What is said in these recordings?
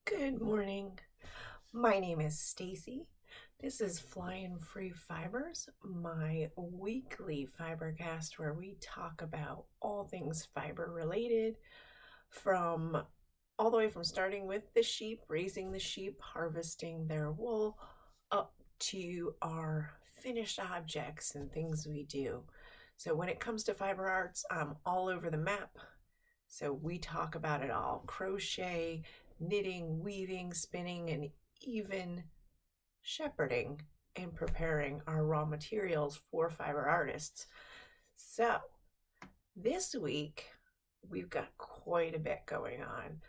Good morning. My name is Stacy. This is Flionfree Fibers, my weekly fibercast where we talk about all things fiber related, from all the way from starting with the sheep, raising the sheep, harvesting their wool, up to our finished objects and things we do. So when it comes to fiber arts, I'm all over the map. So we talk about it all: crochet, knitting, weaving, spinning, and even shepherding and preparing our raw materials for fiber artists. So this week we've got quite a bit going on.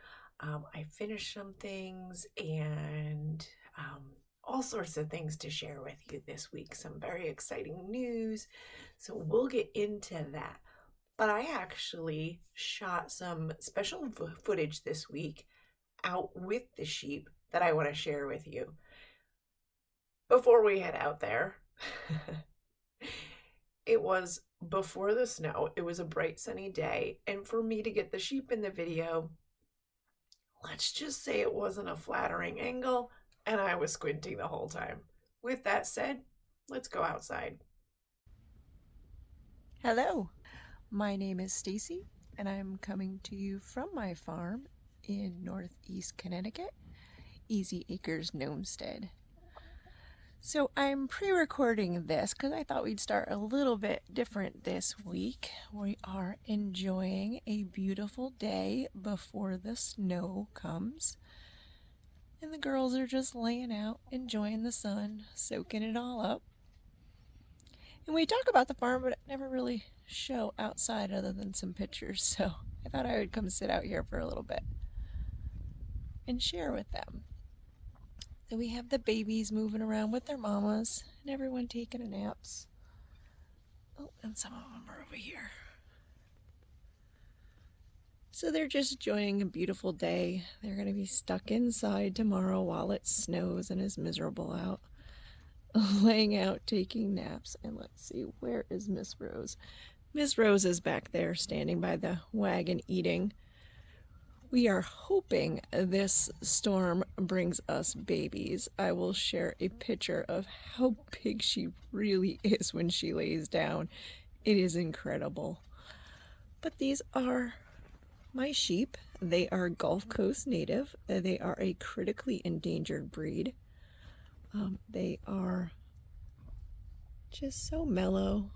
I finished some things and all sorts of things to share with you this week. Some very exciting news. So we'll get into that. But I actually shot some special footage this week out with the sheep that I want to share with you. Before we head out there, it was before the snow. It was a bright sunny day. And for me to get the sheep in the video, let's just say it wasn't a flattering angle and I was squinting the whole time. With that said, let's go outside. Hello, my name is Stacy, and I'm coming to you from my farm in northeast Connecticut, Easy Acres, Gnomestead. So I'm pre-recording this because I thought we'd start a little bit different this week. We are enjoying a beautiful day before the snow comes, and the girls are just laying out, enjoying the sun, soaking it all up. And we talk about the farm, but never really show outside other than some pictures, so I thought I would come sit out here for a little bit and share with them. So we have the babies moving around with their mamas and everyone taking naps. Oh, and some of them are over here. So they're just enjoying a beautiful day. They're going to be stuck inside tomorrow while it snows and is miserable out, laying out, taking naps. And let's see, where is Miss Rose? Miss Rose is back there standing by the wagon eating. We are hoping this storm brings us babies. I will share a picture of how big she really is when she lays down. It is incredible. But these are my sheep. They are Gulf Coast native. They are a critically endangered breed. They are just so mellow.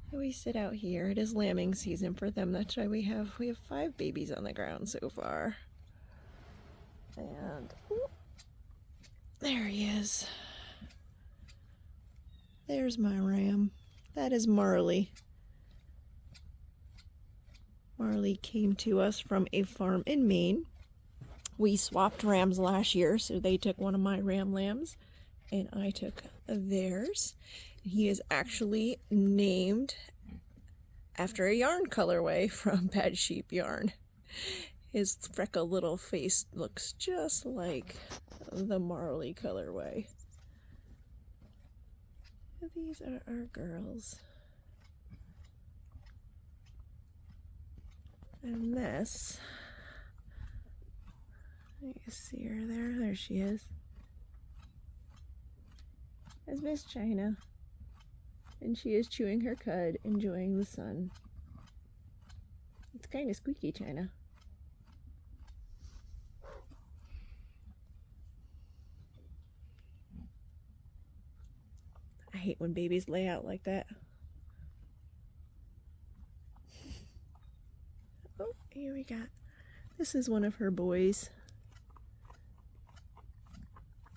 We sit out here. It is lambing season for them. That's why we have 5 babies on the ground so far. And there he is. There's my ram. That is Marley. Marley came to us from a farm in Maine. We swapped rams last year, so they took one of my ram lambs and I took theirs. He is actually named after a yarn colorway from Bad Sheep Yarn. His freckled little face looks just like the Marley colorway. These are our girls. And this, you see her there? There she is. That's Miss China. And she is chewing her cud, enjoying the sun. It's kind of squeaky, China. I hate when babies lay out like that. Oh, here we got. This is one of her boys.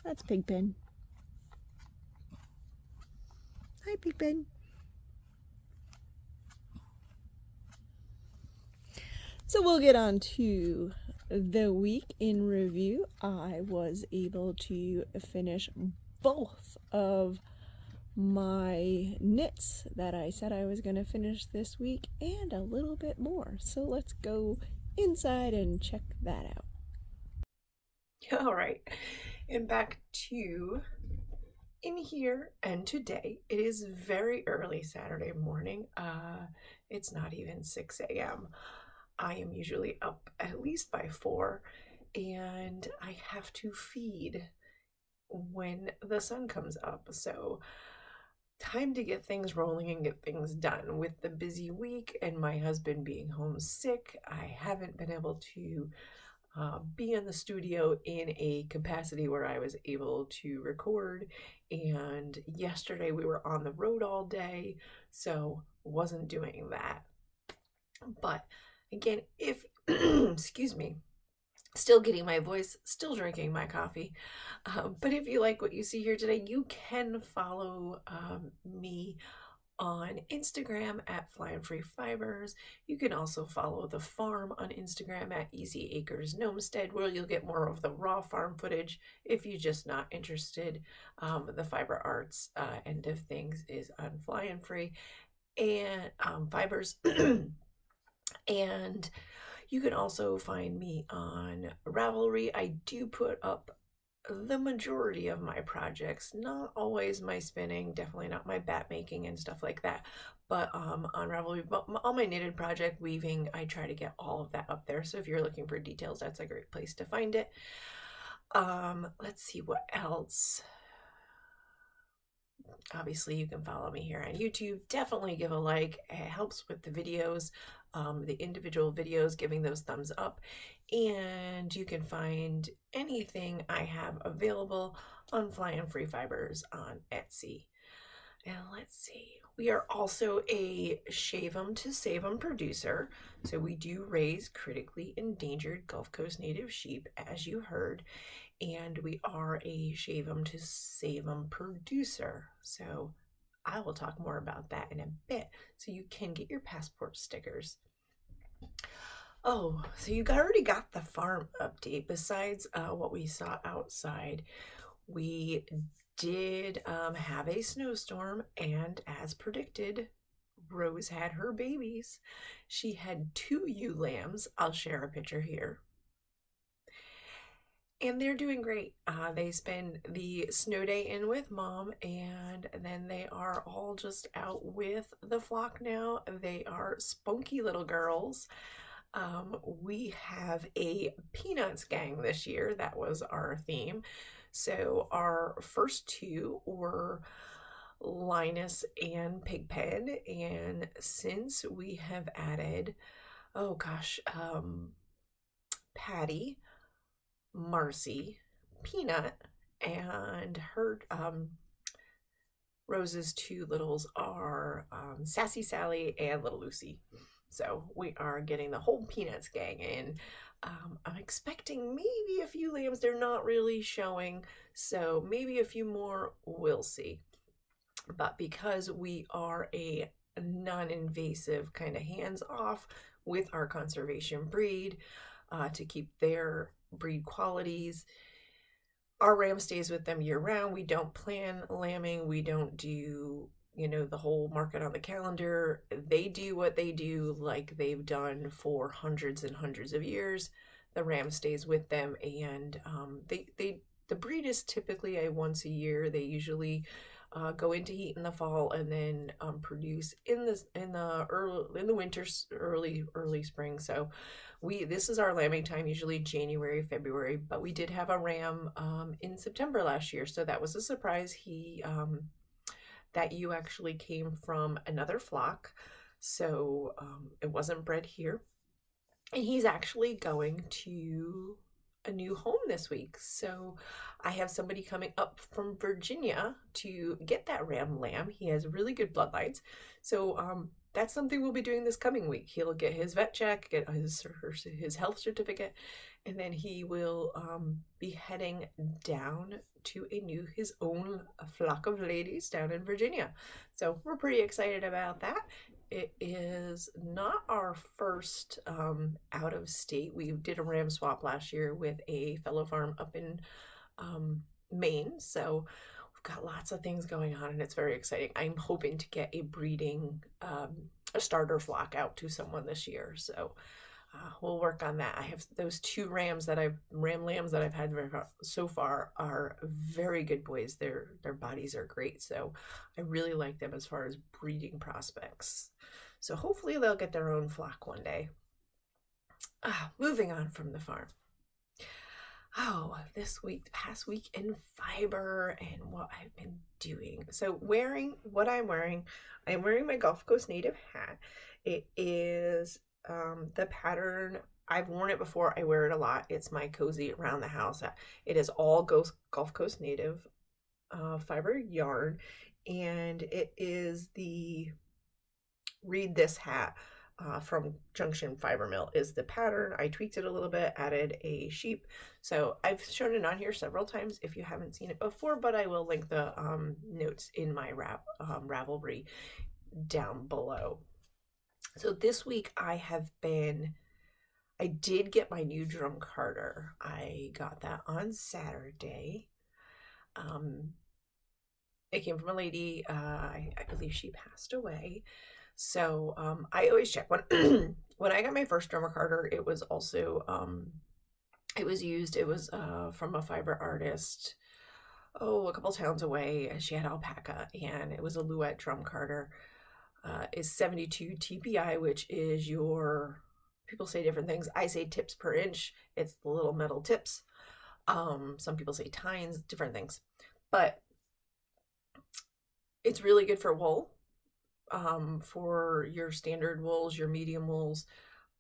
That's Pigpen. Hi, Pigpen. So we'll get on to the week in review. I was able to finish both of my knits that I said I was going to finish this week and a little bit more. So let's go inside and check that out. All right, and back to in here and today. It is very early Saturday morning. It's not even 6 a.m. I am usually up at least by 4, and I have to feed when the sun comes up. So, time to get things rolling and get things done. With the busy week and my husband being homesick, I haven't been able to be in the studio in a capacity where I was able to record. And yesterday we were on the road all day, so wasn't doing that. But again, if, excuse me, still getting my voice, still drinking my coffee. But if you like what you see here today, you can follow me on Instagram at Flionfree Fibers. You can also follow the farm on Instagram at Easy Acres Gnomestead, where you'll get more of the raw farm footage if you're just not interested. The fiber arts end of things is on Flionfree and Fibers. And you can also find me on Ravelry. I do put up the majority of my projects, not always my spinning, definitely not my bat making and stuff like that, but on Ravelry, all my knitted project weaving, I try to get all of that up there. So if you're looking for details, that's a great place to find it. Let's see what else. Obviously, you can follow me here on YouTube. Definitely give a like. It helps with the videos, the individual videos, giving those thumbs up. And you can find anything I have available on Flionfree Fibers on Etsy. And let's see. We are also a Shave 'em to Save 'em producer. So we do raise critically endangered Gulf Coast native sheep, as you heard, and we are a Shave 'em to Save 'em producer. So I will talk more about that in a bit, so you can get your passport stickers. Oh, so you already got the farm update. Besides what we saw outside, we did have a snowstorm, and as predicted, Rose had her babies. She had 2 ewe lambs. I'll share a picture here. And they're doing great. They spend the snow day in with mom, and then they are all just out with the flock now. They are spunky little girls. We have a Peanuts gang this year. That was our theme. So our first 2 were Linus and Pigpen, and since we have added, oh gosh, Patty, Marcy, Peanut, and her Rose's 2 littles are Sassy Sally and Little Lucy. So we are getting the whole Peanuts gang in. I'm expecting maybe a few lambs. They're not really showing, so maybe a few more. We'll see. But because we are a non-invasive kind of hands-off with our conservation breed to keep their breed qualities, our ram stays with them year round. We don't plan lambing. We don't do, the whole market on the calendar. They do what they do like they've done for hundreds and hundreds of years. The ram stays with them, and the breed is typically a once a year. They usually go into heat in the fall and then produce in the winter, early spring. So this is our lambing time, usually January, February, but we did have a ram in September last year, so that was a surprise. That ewe actually came from another flock, so it wasn't bred here, and he's actually going to a new home this week. So I have somebody coming up from Virginia to get that ram lamb. He has really good bloodlines, so that's something we'll be doing this coming week. He'll get his vet check, get his health certificate, and then he will be heading down to his own flock of ladies down in Virginia. So we're pretty excited about that. It is not our first out of state. We did a ram swap last year with a fellow farm up in Maine. So we've got lots of things going on, and it's very exciting. I'm hoping to get a breeding, a starter flock out to someone this year. So we'll work on that. I have those 2 ram lambs that I've had so far are very good boys. Their bodies are great, so I really like them as far as breeding prospects. So hopefully they'll get their own flock one day. Moving on from the farm. This week, the past week in fiber and what I've been doing. So, what I'm wearing my Gulf Coast Native hat. It is the pattern. I've worn it before. I wear it a lot. It's my cozy around the house. It is all Gulf Coast Native fiber yarn, and it is the Read This Hat from Junction Fiber Mill is the pattern. I tweaked it a little bit, added a sheep. So I've shown it on here several times if you haven't seen it before, but I will link the notes in my Ravelry down below. So this week I did get my new drum carder. I got that on Saturday. It came from a lady, I believe she passed away. So I always check when when I got my first drummer carder. It was also it was from a fiber artist a couple towns away. She had alpaca, and it was a Luette drum carder. Is 72 TPI, which is your, people say different things. I say tips per inch. It's the little metal tips. Some people say tines, different things, but it's really good for wool. For your standard wools, your medium wools.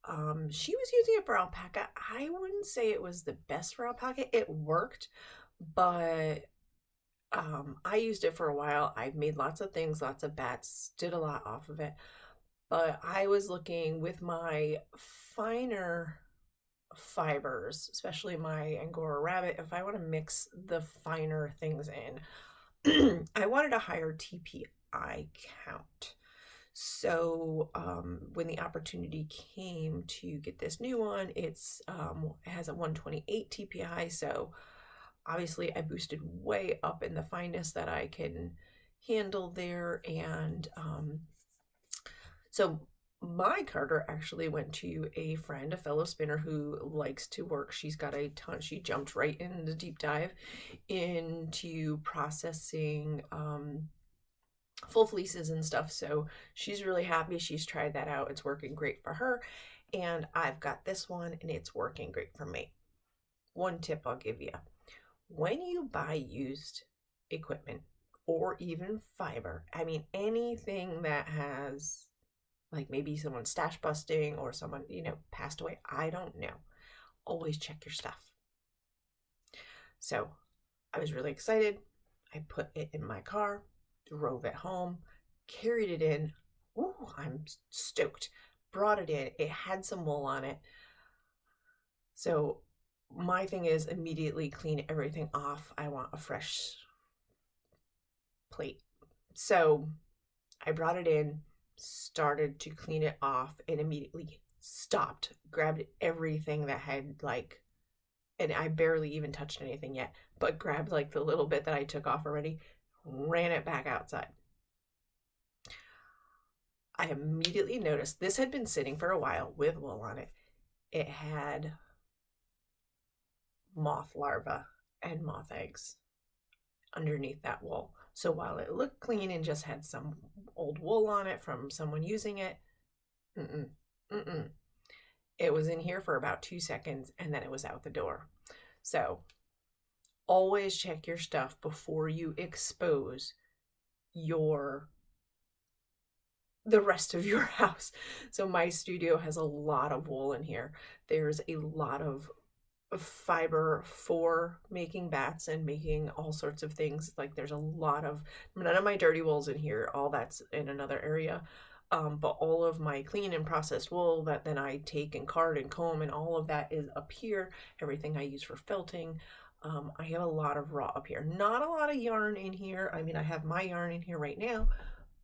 She was using it for alpaca. I wouldn't say it was the best for alpaca. It worked, but I used it for a while. I've made lots of things, lots of bats, did a lot off of it. But I was looking with my finer fibers, especially my Angora rabbit, if I want to mix the finer things in, I wanted a higher TPI count. So when the opportunity came to get this new one, it has a 128 TPI. So obviously I boosted way up in the fineness that I can handle there. And so my carder actually went to a friend, a fellow spinner who likes to work. She's got a ton. She jumped right in the deep dive into processing full fleeces and stuff. So she's really happy. She's tried that out. It's working great for her. And I've got this one and it's working great for me. One tip I'll give you. When you buy used equipment or even fiber, I mean, anything that has, like maybe someone stash busting or someone, passed away, I don't know. Always check your stuff. So I was really excited. I put it in my car, drove it home, carried it in. Ooh, I'm stoked. Brought it in. It had some wool on it. So my thing is immediately clean everything off. I want a fresh plate. So I brought it in, started to clean it off, and immediately stopped, grabbed everything that had and I barely even touched anything yet, but grabbed the little bit that I took off already, ran it back outside. I immediately noticed this had been sitting for a while with wool on it. It had moth larvae and moth eggs underneath that wool. So while it looked clean and just had some old wool on it from someone using it, it was in here for about 2 seconds and then it was out the door. So always check your stuff before you expose the rest of your house. So my studio has a lot of wool in here. There's a lot of fiber for making bats and making all sorts of things. There's a lot of, none of my dirty wool's in here. All that's in another area. But all of my clean and processed wool that then I take and card and comb and all of that is up here. Everything I use for felting. I have a lot of raw up here. Not a lot of yarn in here. I mean, I have my yarn in here right now,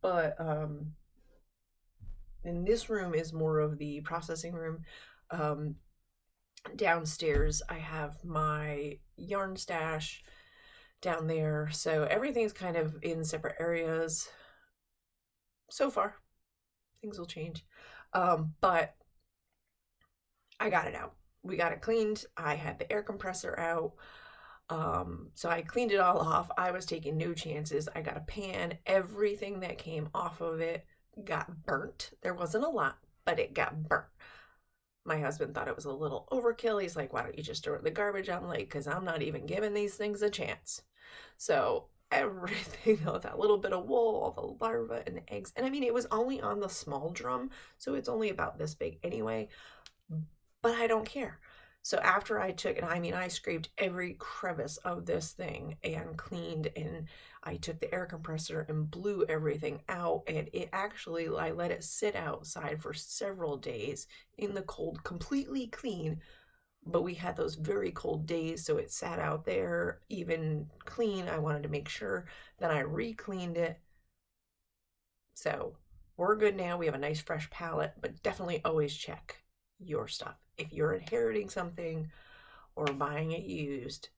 but and this room is more of the processing room. Downstairs, I have my yarn stash down there. So everything's kind of in separate areas so far. Things will change. But I got it out. We got it cleaned. I had the air compressor out. So I cleaned it all off. I was taking no chances. I got a pan. Everything that came off of it got burnt. There wasn't a lot, but it got burnt. My husband thought it was a little overkill. He's like, why don't you just throw it in the garbage? I'm like, because I'm not even giving these things a chance. So everything, that little bit of wool, all the larvae and the eggs. And I mean, it was only on the small drum, so it's only about this big anyway, but I don't care. So after I took it, I mean, I scraped every crevice of this thing and cleaned, and I took the air compressor and blew everything out. And it actually, I let it sit outside for several days in the cold, completely clean. But we had those very cold days, so it sat out there even clean. I wanted to make sure. Then I re-cleaned it. So we're good now. We have a nice fresh palette, but definitely always check your stuff. If you're inheriting something or buying it used,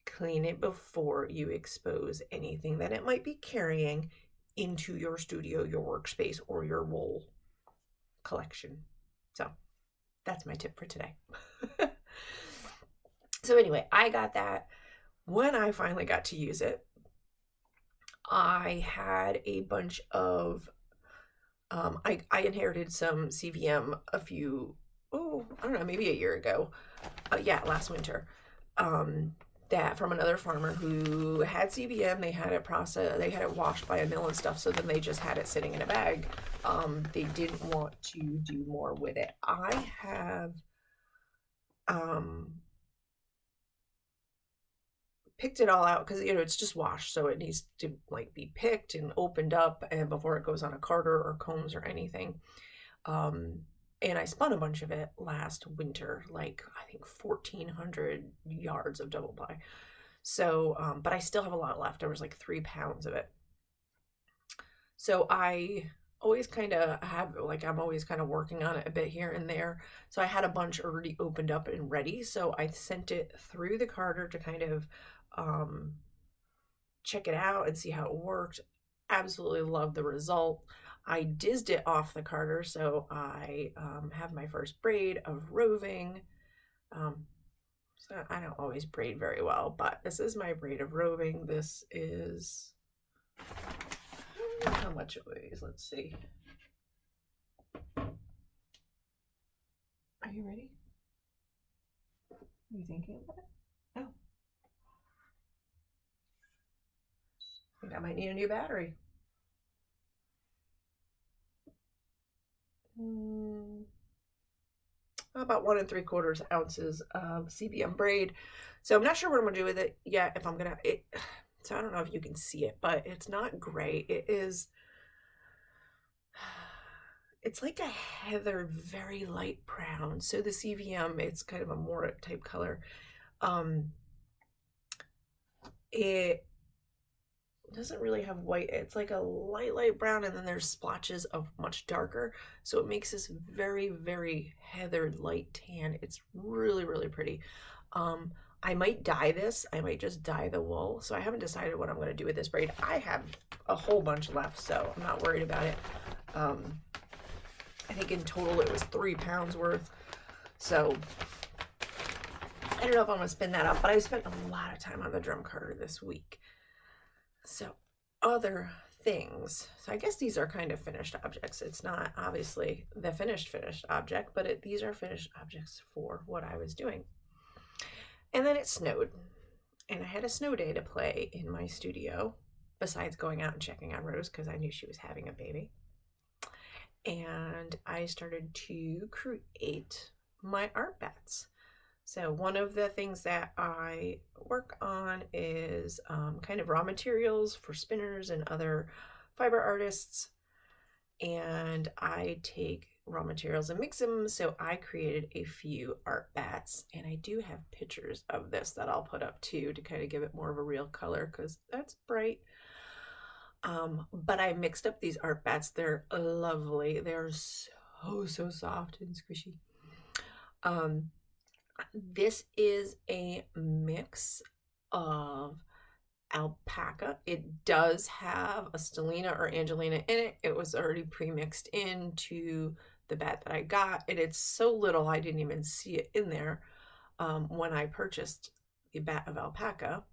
clean it before you expose anything that it might be carrying into your studio, your workspace, or your wool collection. So that's my tip for today. So anyway, I got that. When I finally got to use it, I had a bunch of I inherited some CVM I don't know, maybe a year ago. Yeah, last winter. That from another farmer who had CVM. They had it washed by a mill and stuff, so then they just had it sitting in a bag. They didn't want to do more with it. I have picked it all out because it's just washed, so it needs to like be picked and opened up and before it goes on a carder or combs or anything. And I spun a bunch of it last winter, like I think 1,400 yards of double ply. So, but I still have a lot left. There was like 3 pounds of it. So I always kind of have, like, I'm always kind of working on it a bit here and there. So I had a bunch already opened up and ready. So I sent it through the carder to kind of check it out and see how it worked. Absolutely love the result. I dizzed it off the carder, so I have my first braid of roving. So I don't always braid very well, but this is my braid of roving. This is, I don't know how much it weighs. Let's see. Are you ready? Are you thinking about it? Oh. I think I might need a new battery. About 1 3/4 ounces of CBM braid. So I'm not sure what I'm gonna do with it yet. If I'm gonna so I don't know if you can see it, but it's not gray. It is. It's like a heather, very light brown. So the CVM, it's kind of a more type color. It doesn't really have white. It's like a light brown, and then there's splotches of much darker. So it makes this very, very heathered light tan. It's really, really pretty. I might dye this. I might just dye the wool. So I haven't decided what I'm going to do with this braid. I have a whole bunch left, so I'm not worried about it. I think in total it was 3 pounds worth. So I don't know if I'm going to spin that up, but I spent a lot of time on the drum carder this week. So other things. So I guess these are kind of finished objects. It's not obviously the finished object, but these are finished objects for what I was doing. And then it snowed, and I had a snow day to play in my studio, besides going out and checking on Rose because I knew she was having a baby. And I started to create my art bats. So one of the things that I work on is kind of raw materials for spinners and other fiber artists. And I take raw materials and mix them. So I created a few art bats, and I do have pictures of this that I'll put up too to kind of give it more of a real color because that's bright. But I mixed up these art bats. They're lovely. They're so soft and squishy. This is a mix of alpaca. It does have a stellina or angelina in it. It was already pre-mixed into the bat that I got, and it's so little I didn't even see it in there when I purchased the bat of alpaca.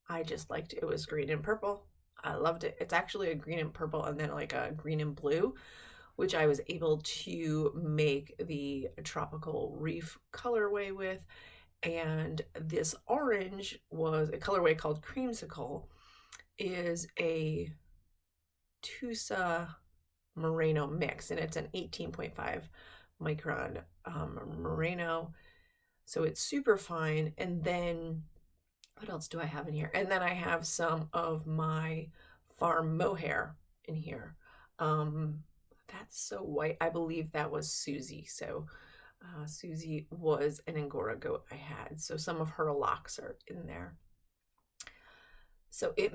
I just liked it. It was green and purple. I loved it. It's actually a green and purple and then like a green and blue, which I was able to make the tropical reef colorway with. And this orange was a colorway called Creamsicle, is a Tusa Merino mix, and it's an 18.5 micron Merino. So it's super fine. And then what else do I have in here? And then I have some of my farm mohair in here. Um, that's so white. I believe that was Susie. So Susie was an Angora goat I had. So some of her locks are in there. So it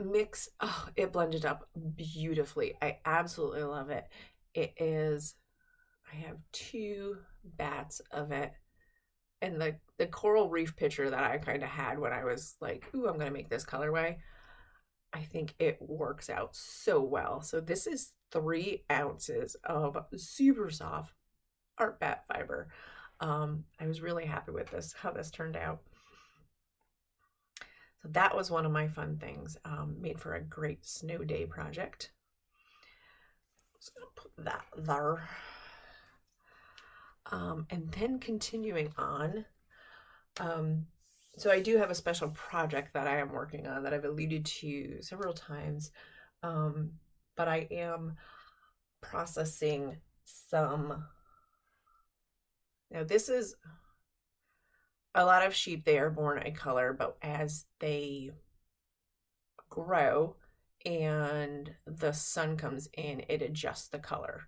blended up beautifully. I absolutely love it. I have two bats of it. And the coral reef picture that I kind of had when I was like, ooh, I'm going to make this colorway, I think it works out so well. So this is 3 ounces of super soft art bat fiber. I was really happy with how this turned out. So that was one of my fun things, made for a great snow day project. Just gonna put that there. And then continuing on, so I do have a special project that I am working on that I've alluded to several times, but I am processing some. Now, this is a lot of sheep. They are born a color, but as they grow and the sun comes in, it adjusts the color,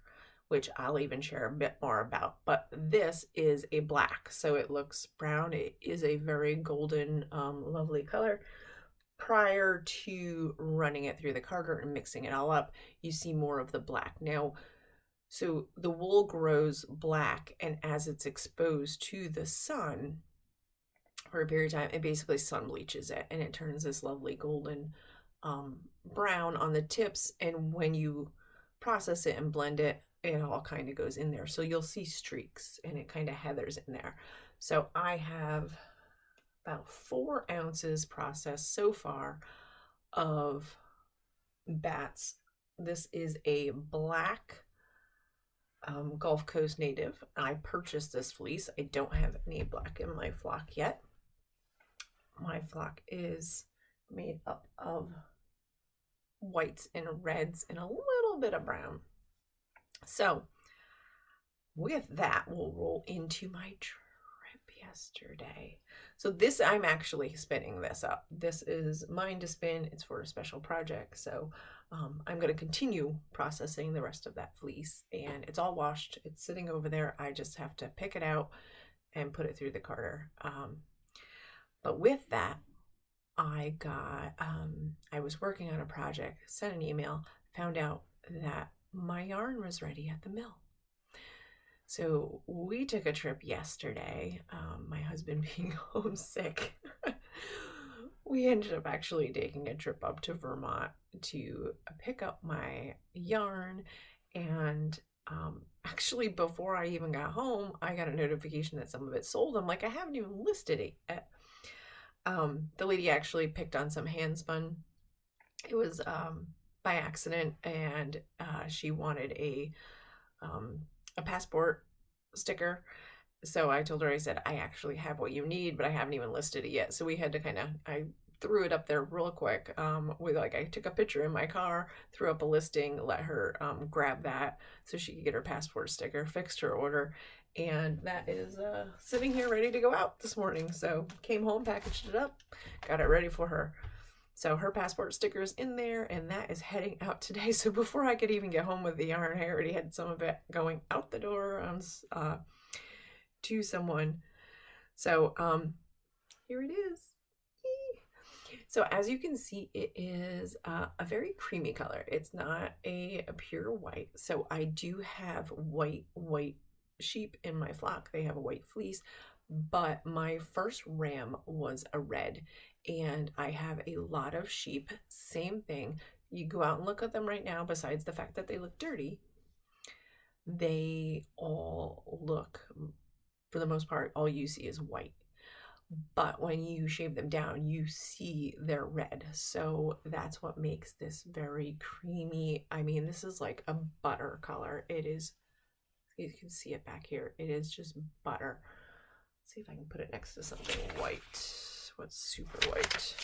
which I'll even share a bit more about. But this is a black, so it looks brown. It is a very golden, lovely color. Prior to running it through the carder and mixing it all up, you see more of the black. Now, so the wool grows black, and as it's exposed to the sun for a period of time, it basically sun bleaches it, and it turns this lovely golden brown on the tips. And when you process it and blend it, it all kind of goes in there. So you'll see streaks, and it kind of heathers in there. So I have about 4 ounces processed so far of bats. This is a black Gulf Coast native. I purchased this fleece. I don't have any black in my flock yet. My flock is made up of whites and reds and a little bit of brown. So with that, we'll roll into my trip yesterday. So this, I'm actually spinning this up. This is mine to spin. It's for a special project. So I'm going to continue processing the rest of that fleece, and it's all washed. It's sitting over there. I just have to pick it out and put it through the carder. But with that, I was working on a project, sent an email, found out that my yarn was ready at the mill. So we took a trip yesterday, my husband being homesick. We ended up actually taking a trip up to Vermont to pick up my yarn. And actually, before I even got home, I got a notification that some of it sold. I'm like, I haven't even listed it yet. The lady actually picked on some hand spun. It was by accident, and she wanted a passport sticker. So I told her, I said, I actually have what you need, but I haven't even listed it yet. So we had to I threw it up there real quick. I took a picture in my car, threw up a listing, let her grab that so she could get her passport sticker, fixed her order. And that is sitting here ready to go out this morning. So came home, packaged it up, got it ready for her. So her passport sticker is in there, and that is heading out today. So before I could even get home with the yarn, I already had some of it going out the door to someone. So here it is. So as you can see, it is a very creamy color. It's not a pure white. So I do have white sheep in my flock. They have a white fleece, but my first ram was a red, and I have a lot of sheep. Same thing. You go out and look at them right now, besides the fact that they look dirty, they all look, for the most part, all you see is white. but when you shave them down, you see they're red. So that's what makes this very creamy. I mean, this is like a butter color. It is, you can see it back here. It is just butter. Let's see if I can put it next to something white. What's super white?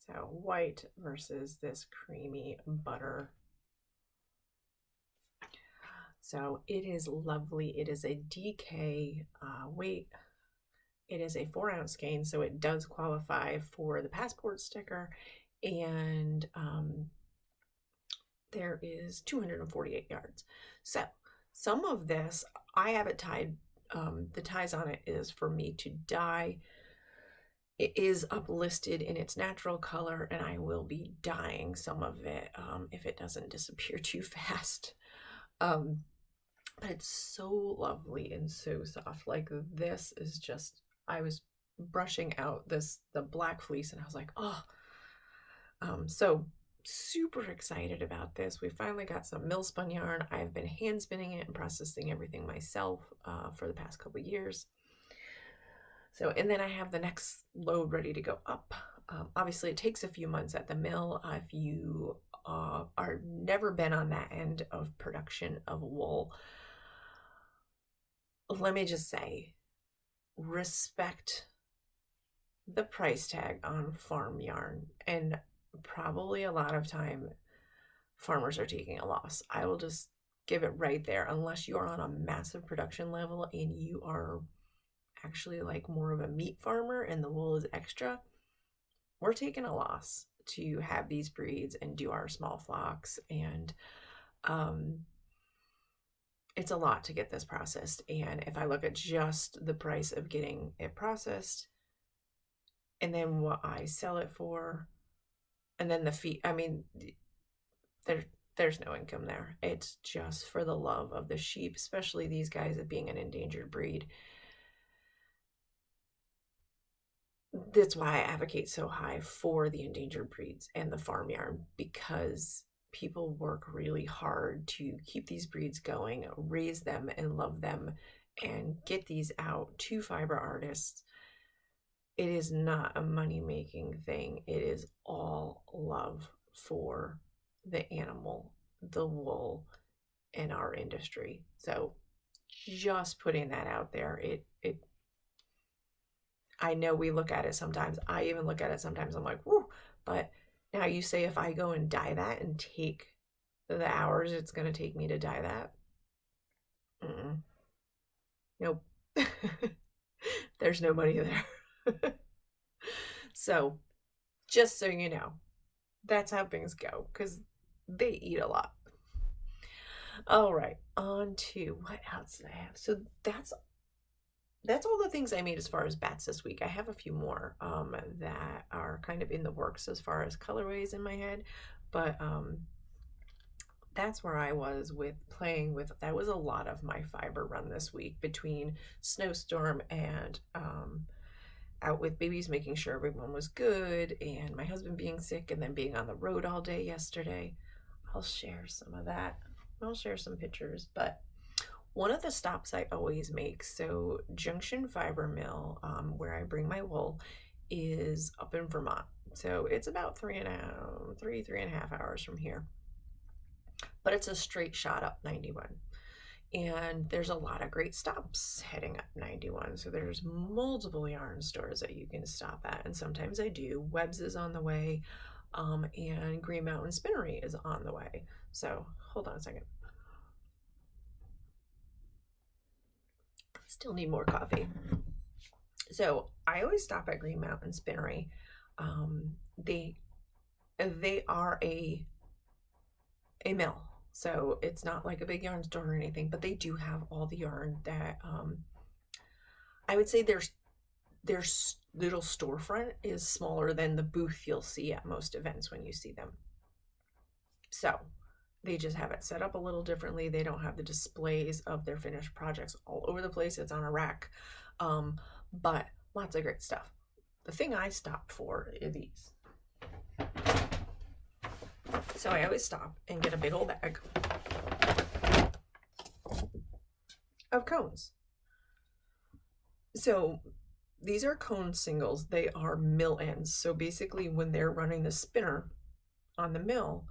So white versus this creamy butter. So it is lovely. It is a DK weight. It is a 4-ounce cane, so it does qualify for the passport sticker, and there is 248 yards. So some of this, I have it tied. The ties on it is for me to dye. It is uplisted in its natural color, and I will be dyeing some of it if it doesn't disappear too fast. But it's so lovely and so soft. Like, this is just, I was brushing out the black fleece, and I was like, oh. So super excited about this. We finally got some mill spun yarn. I've been hand spinning it and processing everything myself for the past couple years. So, and then I have the next load ready to go up. Obviously, it takes a few months at the mill. If you are never been on that end of production of wool, let me just say, respect the price tag on farm yarn, and probably a lot of time farmers are taking a loss. I will just give it right there. Unless you're on a massive production level and you are actually like more of a meat farmer and the wool is extra, we're taking a loss to have these breeds and do our small flocks. And it's a lot to get this processed. And if I look at just the price of getting it processed and then what I sell it for, and then the fee, I mean, there's no income there. It's just for the love of the sheep, especially these guys of being an endangered breed. That's why I advocate so high for the endangered breeds and the farm yarn, because people work really hard to keep these breeds going, raise them and love them, and get these out to fiber artists. It is not a money-making thing. It is all love for the animal, the wool, and our industry. So just putting that out there, I know we look at it sometimes. I even look at it sometimes. I'm like, whoo, but now you say if I go and dye that and take the hours it's going to take me to dye that. Nope. There's no money there. So just so you know, that's how things go, because they eat a lot. All right, on to what else did I have? So that's all the things I made as far as bats this week. I have a few more that are kind of in the works as far as colorways in my head, but that's where I was with playing with. That was a lot of my fiber run this week, between snowstorm and out with babies, making sure everyone was good, and my husband being sick, and then being on the road all day yesterday. I'll share some of that. I'll share some pictures, but one of the stops I always make, so Junction Fiber Mill, where I bring my wool, is up in Vermont. So it's about 3.5 hours from here. But it's a straight shot up 91. And there's a lot of great stops heading up 91. So there's multiple yarn stores that you can stop at. And sometimes I do. Webb's is on the way, and Green Mountain Spinnery is on the way. So hold on a second. Still need more coffee. So I always stop at Green Mountain Spinnery. They are a mill, so it's not like a big yarn store or anything, but they do have all the yarn that I would say their little storefront is smaller than the booth you'll see at most events when you see them. So they just have it set up a little differently. They don't have the displays of their finished projects all over the place. It's on a rack, but lots of great stuff. The thing I stopped for are these. So I always stop and get a big old bag. of cones. So these are cone singles. They are mill ends. So basically, when they're running the spinner on the mill,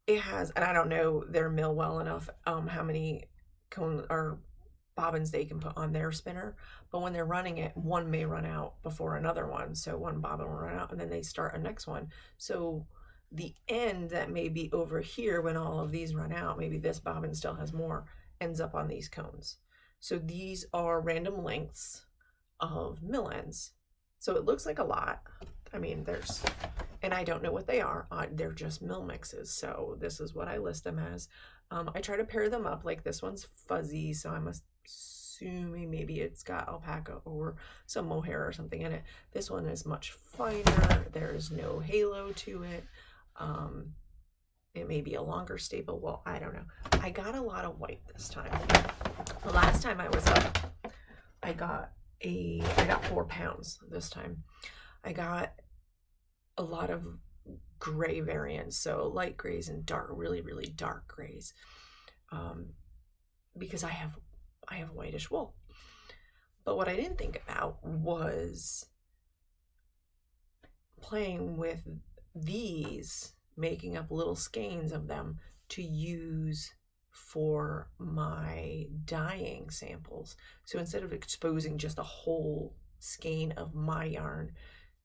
it has, and I don't know their mill well enough, how many cone or bobbins they can put on their spinner, but when they're running it, one may run out before another one, so one bobbin will run out and then they start a next one. So the end that may be over here when all of these run out, maybe this bobbin still has more, ends up on these cones. So these are random lengths of mill ends. So it looks like a lot. I mean, there's, and I don't know what they are. They're just mill mixes. So this is what I list them as. I try to pair them up. Like this one's fuzzy, so I'm assuming maybe it's got alpaca or some mohair or something in it. This one is much finer. There's no halo to it. It may be a longer staple. Well, I don't know. I got a lot of white this time. The last time I was up, I got 4 pounds this time. I got a lot of gray variants, so light grays and dark, really, really dark grays, because I have whitish wool. But what I didn't think about was playing with these, making up little skeins of them to use for my dyeing samples. So instead of exposing just a whole skein of my yarn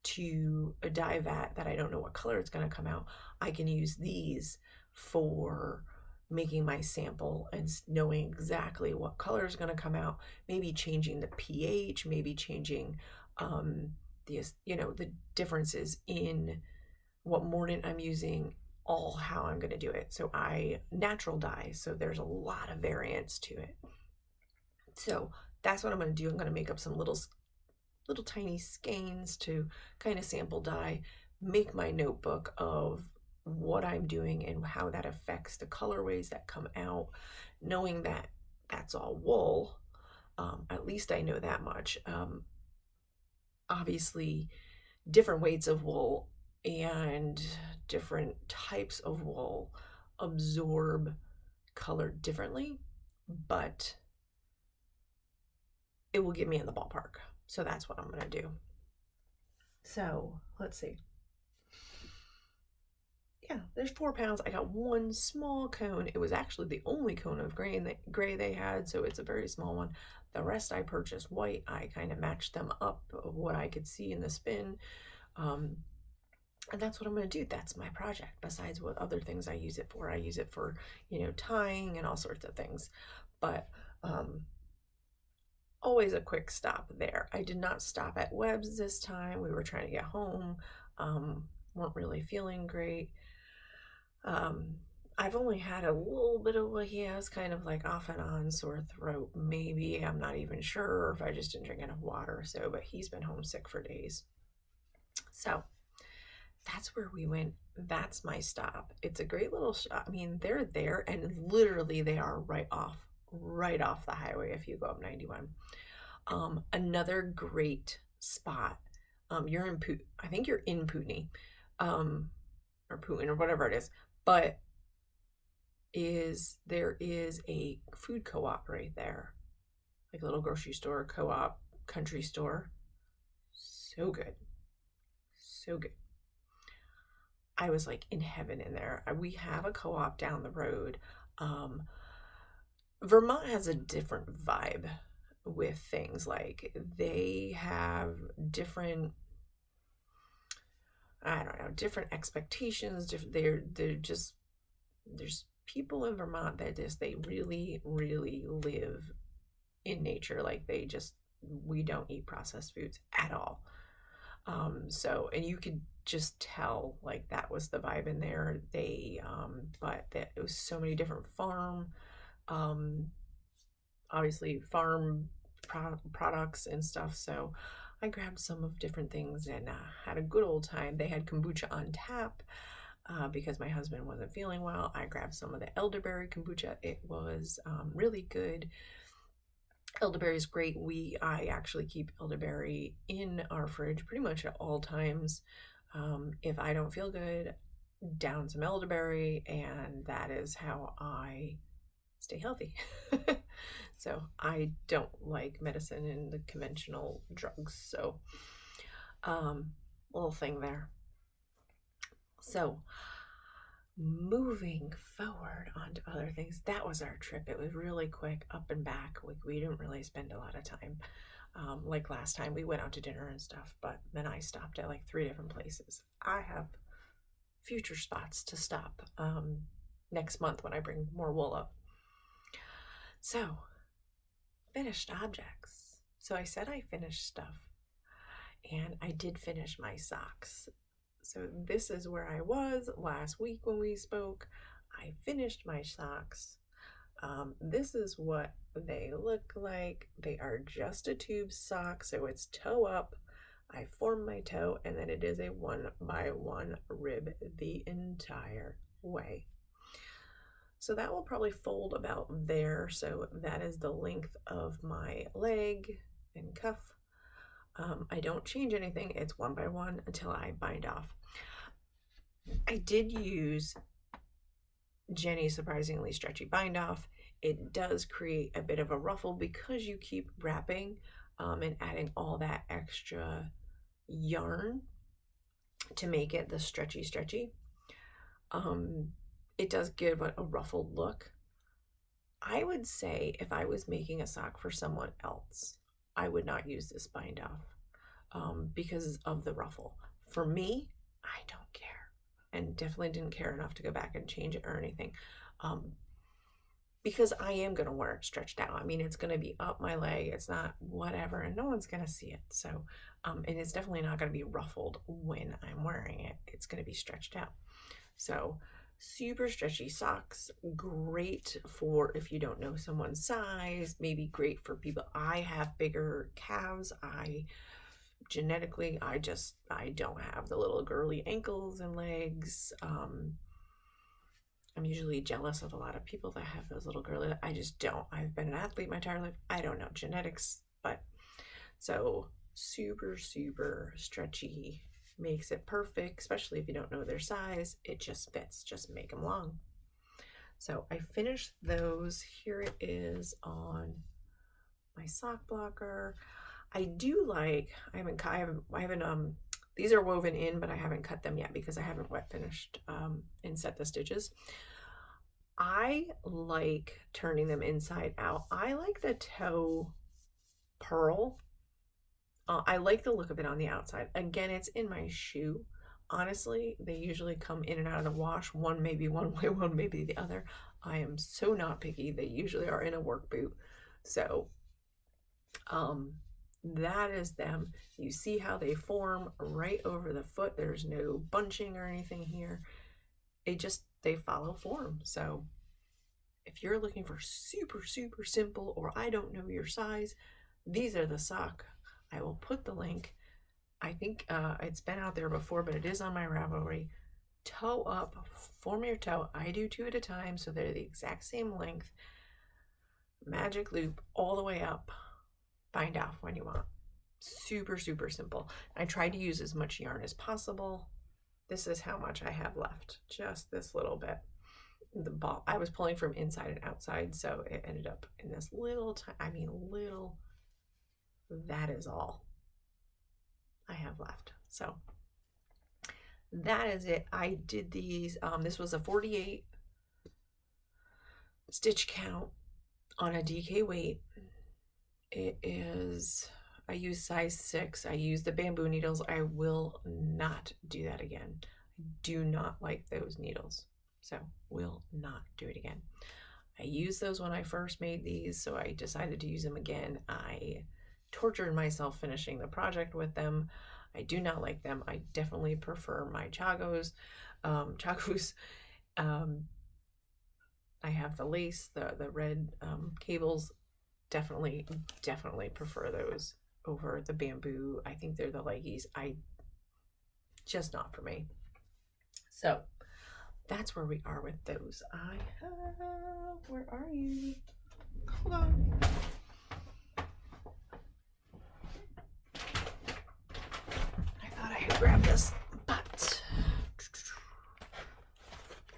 to a dye vat that I don't know what color it's going to come out, I can use these for making my sample and knowing exactly what color is going to come out, maybe changing the pH, maybe changing the differences in what mordant I'm using, all how I'm going to do it. So I natural dye, so there's a lot of variance to it. So that's what I'm going to do. I'm going to make up some little tiny skeins to kind of sample dye, make my notebook of what I'm doing and how that affects the colorways that come out, knowing that that's all wool. At least I know that much. Obviously, different weights of wool and different types of wool absorb color differently, but it will get me in the ballpark. So that's what I'm going to do. So let's see. Yeah, there's 4 pounds. I got one small cone. It was actually the only cone of gray they had, so it's a very small one. The rest I purchased white. I kind of matched them up of what I could see in the spin. And that's what I'm going to do. That's my project. Besides what other things I use it for. I use it for, tying and all sorts of things. But always a quick stop there. I did not stop at webs this time. We were trying to get home. Weren't really feeling great. I've only had a little bit of what he has, kind of like off and on sore throat, maybe. I'm not even sure if I just didn't drink enough water. So, but he's been homesick for days. So that's where we went. That's my stop. It's a great little shop. I mean, they're there and literally they are right off the highway if you go up 91. Another great spot. You're in I think you're in Putney, or Putin or whatever it is, but there is a food co-op right there, like a little grocery store, co-op, country store. So good. So good. I was like in heaven in there. We have a co-op down the road. Vermont has a different vibe with things. Like they have different, I don't know, different expectations. They're just, there's people in Vermont that they really, really live in nature. Like we don't eat processed foods at all. So, and you could just tell like that was the vibe in there. But that it was so many different obviously farm products and stuff. So I grabbed some of different things and had a good old time. They had kombucha on tap because my husband wasn't feeling well. I grabbed some of the elderberry kombucha. It was really good. Elderberry is great. I actually keep elderberry in our fridge pretty much at all times. If I don't feel good, down some elderberry, and that is how I stay healthy. So I don't like medicine and the conventional drugs. So, little thing there. So, moving forward onto other things, that was our trip. It was really quick, up and back. We didn't really spend a lot of time. Like last time, we went out to dinner and stuff, but then I stopped at like 3 different places. I have future spots to stop next month when I bring more wool up. So, finished objects. So I said I finished stuff, and I did finish my socks. So this is where I was last week when we spoke. I finished my socks. This is what they look like. They are just a tube sock, so it's toe up. I form my toe, and then it is a 1x1 rib the entire way. So that will probably fold about there. So that is the length of my leg and cuff. I don't change anything. It's 1x1 until I bind off. I did use Jenny's surprisingly stretchy bind off. It does create a bit of a ruffle because you keep wrapping and adding all that extra yarn to make it the stretchy. It does give a ruffled look. I would say if I was making a sock for someone else, I would not use this bind off because of the ruffle. For me, I don't care, and definitely didn't care enough to go back and change it or anything, because I am going to wear it stretched out. I mean, it's going to be up my leg. It's not whatever, and no one's going to see it. So, and it's definitely not going to be ruffled when I'm wearing it. It's going to be stretched out. So, super stretchy socks, great for if you don't know someone's size, maybe great for people. I have bigger calves. Genetically, I don't have the little girly ankles and legs. I'm usually jealous of a lot of people that have those little girly. I just don't. I've been an athlete my entire life. I don't know genetics, but so super stretchy makes it perfect, especially if you don't know their size. It just fits. Just make them long. So I finished those. Here it is on my sock blocker. I do like, I haven't these are woven in, but I haven't cut them yet because I haven't wet finished and set the stitches. I like turning them inside out. I like the toe pearl. I like the look of it on the outside. Again, it's in my shoe. Honestly, they usually come in and out of the wash. One maybe one way, one maybe the other. I am so not picky. They usually are in a work boot. So, that is them. You see how they form right over the foot. There's no bunching or anything here. They follow form. So if you're looking for super simple, or I don't know your size, these are the sock. I will put the link. I think it's been out there before, but it is on my Ravelry. Toe up, form your toe. I do 2 at a time, so they're the exact same length. Magic loop all the way up. Bind off when you want. Super simple. I tried to use as much yarn as possible. This is how much I have left. Just this little bit. The ball, I was pulling from inside and outside, so it ended up in this little, that is all I have left. So that is it. I did these, this was a 48 stitch count on a DK weight. It is, I use size 6. I use the bamboo needles. I will not do that again. I do not like those needles, so will not do it again. I used those when I first made these, so I decided to use them again. I tortured myself finishing the project with them. I do not like them. I definitely prefer my Chagos. I have the lace, the red cables. Definitely prefer those over the bamboo. I think they're the leggies. Just not for me. So that's where we are with those. Where are you? Hold on. I thought I had grabbed this, but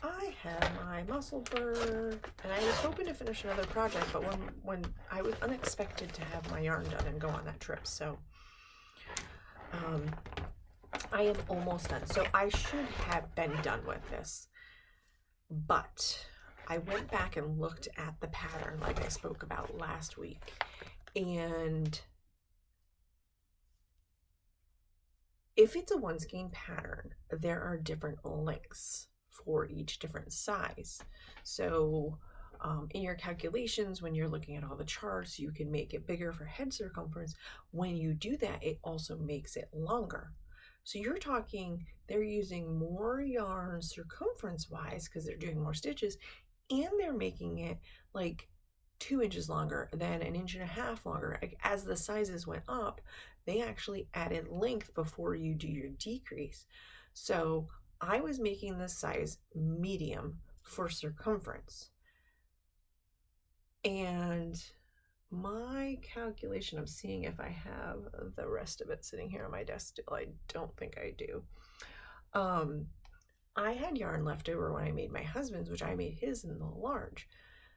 I had my muscle burr, and I was hoping to finish another project, but when I was unexpected to have my yarn done and go on that trip, so I am almost done. So I should have been done with this, but I went back and looked at the pattern like I spoke about last week, and if it's a one skein pattern, there are different lengths for each different size. So in your calculations, when you're looking at all the charts, you can make it bigger for head circumference. When you do that, it also makes it longer. So you're talking they're using more yarn circumference wise because they're doing more stitches, and they're making it like 2 inches longer, then 1.5 inches longer. Like, as the sizes went up, they actually added length before you do your decrease. So I was making this size medium for circumference. And my calculation, I'm seeing if I have the rest of it sitting here on my desk still. I don't think I do. I had yarn left over when I made my husband's, which I made his in the large.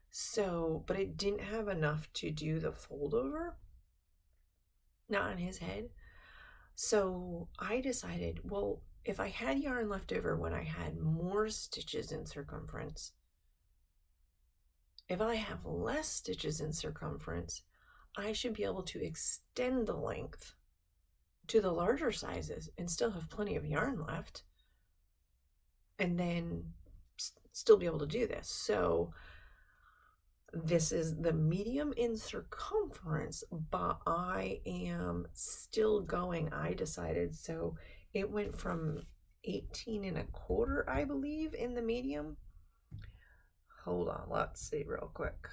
So, but it didn't have enough to do the fold over, not on his head. So I decided, well, if I had yarn left over when I had more stitches in circumference, if I have less stitches in circumference, I should be able to extend the length to the larger sizes and still have plenty of yarn left, and then still be able to do this. So this is the medium in circumference, but I am still going. I decided, so it went from 18.25, I believe, in the medium. Hold on, let's see real quick.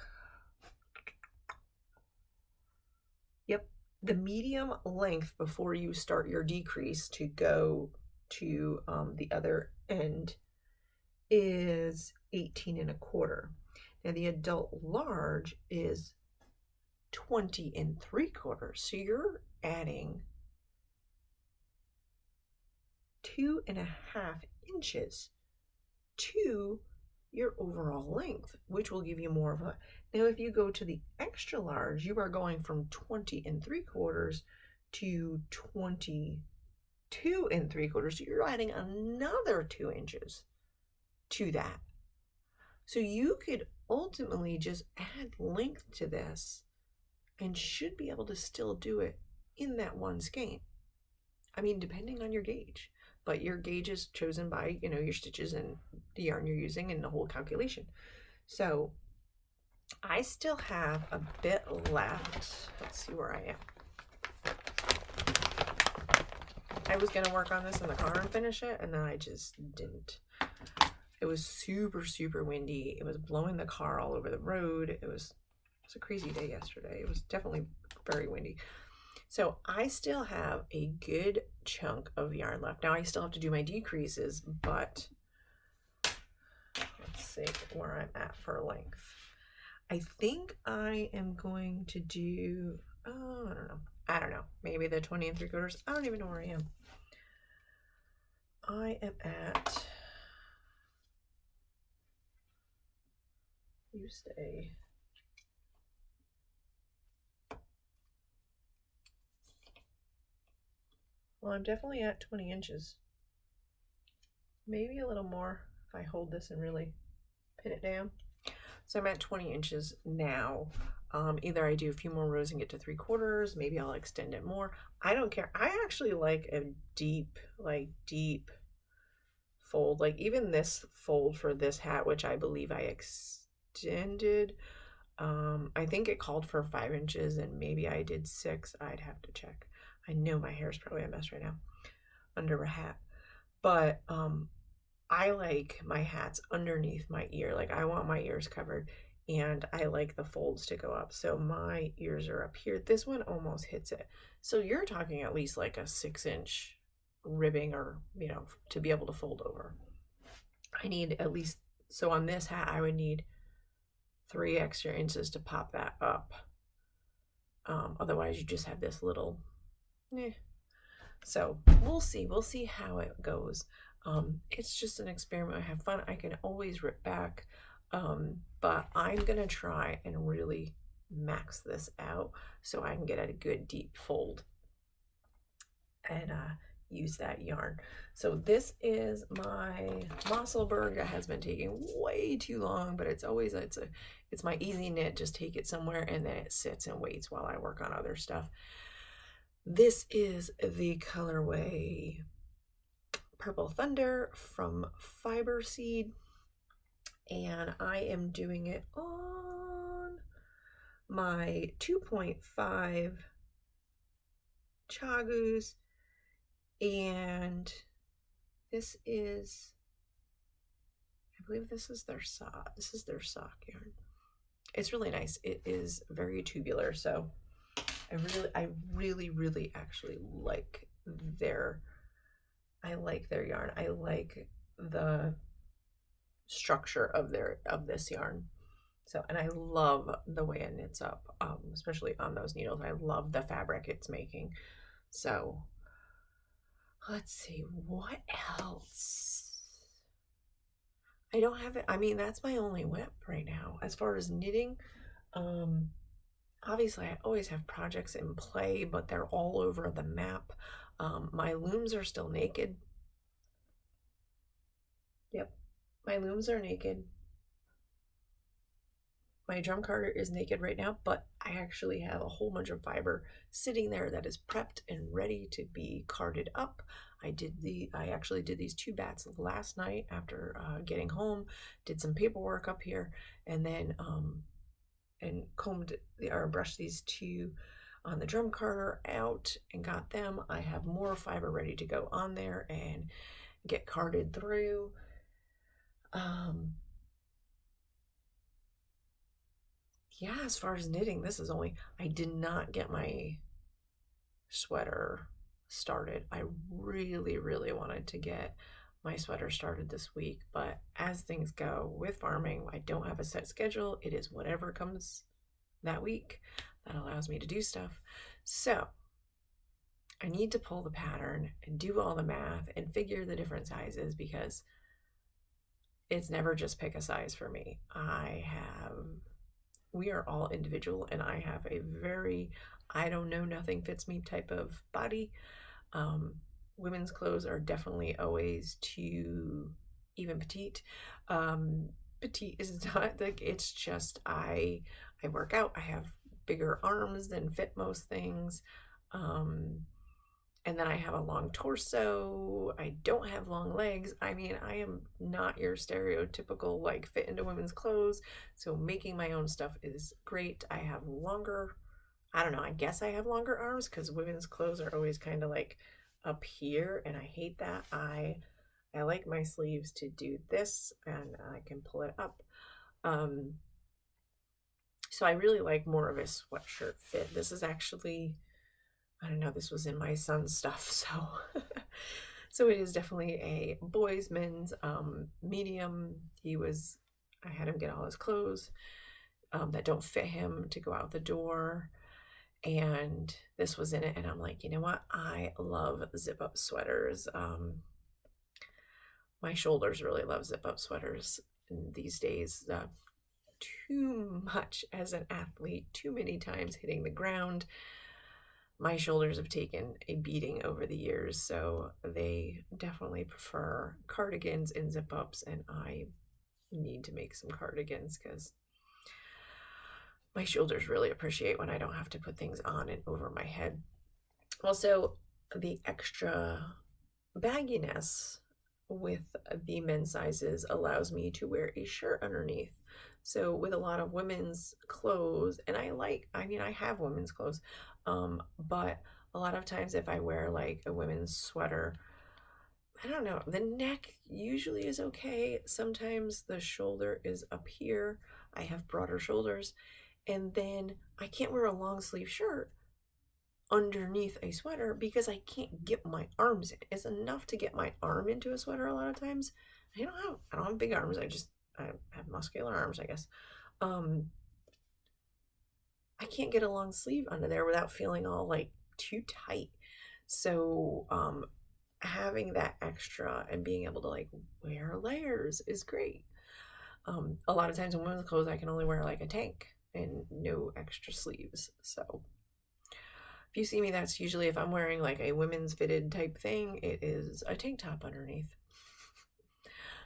Yep, the medium length before you start your decrease to go to the other end is 18.25. Now the adult large is 20.75. So you're adding 2.5 inches to your overall length, which will give you more of a. Now, if you go to the extra large, you are going from 20.75 to 22.75. So you're adding another 2 inches to that. So you could ultimately just add length to this and should be able to still do it in that one skein. I mean, depending on your gauge, but your gauge is chosen by, your stitches and the yarn you're using and the whole calculation. So I still have a bit left. Let's see where I am. I was going to work on this in the car and finish it, and then I just didn't. It was super, super windy. It was blowing the car all over the road. It was a crazy day yesterday. It was definitely very windy. So I still have a good chunk of yarn left. Now I still have to do my decreases, but let's see where I'm at for length. I think I am going to do, I don't know, maybe the 20.75. I don't even know where I am. I am at, you stay. Well, I'm definitely at 20 inches. Maybe a little more if I hold this and really pin it down. So I'm at 20 inches now. Either I do a few more rows and get to 3/4, maybe I'll extend it more. I don't care. I actually like a deep fold. Like even this fold for this hat, which I believe I extended. I think it called for 5 inches and maybe I did 6. I'd have to check. I know my hair is probably a mess right now under a hat, but I like my hats underneath my ear. Like I want my ears covered, and I like the folds to go up. So my ears are up here. This one almost hits it. So you're talking at least like a 6-inch ribbing, or to be able to fold over. I need at least, so on this hat I would need 3 extra inches to pop that up. Otherwise you just have this little. So we'll see how it goes. It's just an experiment. I have fun. I can always rip back. But I'm going to try and really max this out so I can get a good deep fold and use that yarn. So this is my Mosselberg. It has been taking way too long, but it's my easy knit. Just take it somewhere and then it sits and waits while I work on other stuff. This is the colorway Purple Thunder from Fiber Seed, and I am doing it on my 2.5 Chagus, and this is, I believe this is their sock. This is their sock yarn. It's really nice. It is very tubular, so I really actually like their yarn. I like the structure of this yarn. So, and I love the way it knits up, especially on those needles. I love the fabric it's making. So let's see, what else? I don't have it. I mean, that's my only whip right now. As far as knitting, obviously I always have projects in play, but they're all over the map. My looms are still naked. Yep, my looms are naked. My drum carder is naked right now, but I actually have a whole bunch of fiber sitting there that is prepped and ready to be carded up. I actually did these 2 bats last night after getting home, did some paperwork up here, and then and combed or brushed these 2 on the drum carder out and got them. I have more fiber ready to go on there and get carded through. Yeah, as far as knitting, I did not get my sweater started. I really wanted to get my sweater started this week, but as things go with farming, I don't have a set schedule. It is whatever comes that week that allows me to do stuff. So I need to pull the pattern and do all the math and figure the different sizes, because it's never just pick a size for me. We are all individual, and I have a very I don't know, nothing fits me type of body. Women's clothes are definitely always too, even petite. Petite is not like, it's just I work out. I have bigger arms than fit most things. And then I have a long torso. I don't have long legs. I mean, I am not your stereotypical like fit into women's clothes. So making my own stuff is great. I have longer, I don't know, I guess I have longer arms because women's clothes are always kind of like up here, and I hate that. I like my sleeves to do this, and I can pull it up. So I really like more of a sweatshirt fit. This is actually, I don't know, this was in my son's stuff, so so it is definitely a boys men's medium. I had him get all his clothes that don't fit him to go out the door, and this was in it, and I'm like, you know what, I love zip up sweaters. My shoulders really love zip up sweaters these days. Too much as an athlete, too many times hitting the ground. My shoulders have taken a beating over the years, so they definitely prefer cardigans and zip ups, and I need to make some cardigans because my shoulders really appreciate when I don't have to put things on and over my head. Also, the extra bagginess with the men's sizes allows me to wear a shirt underneath. So with a lot of women's clothes, and I have women's clothes, but a lot of times if I wear like a women's sweater, I don't know, the neck usually is okay. Sometimes the shoulder is up here. I have broader shoulders, and then I can't wear a long sleeve shirt underneath a sweater because I can't get my arms in. It's enough to get my arm into a sweater a lot of times. I don't have big arms. I have muscular arms, I guess. I can't get a long sleeve under there without feeling all like too tight. So having that extra and being able to like wear layers is great. A lot of times in women's clothes, I can only wear like a tank and no extra sleeves. So if you see me, that's usually if I'm wearing like a women's fitted type thing, it is a tank top underneath.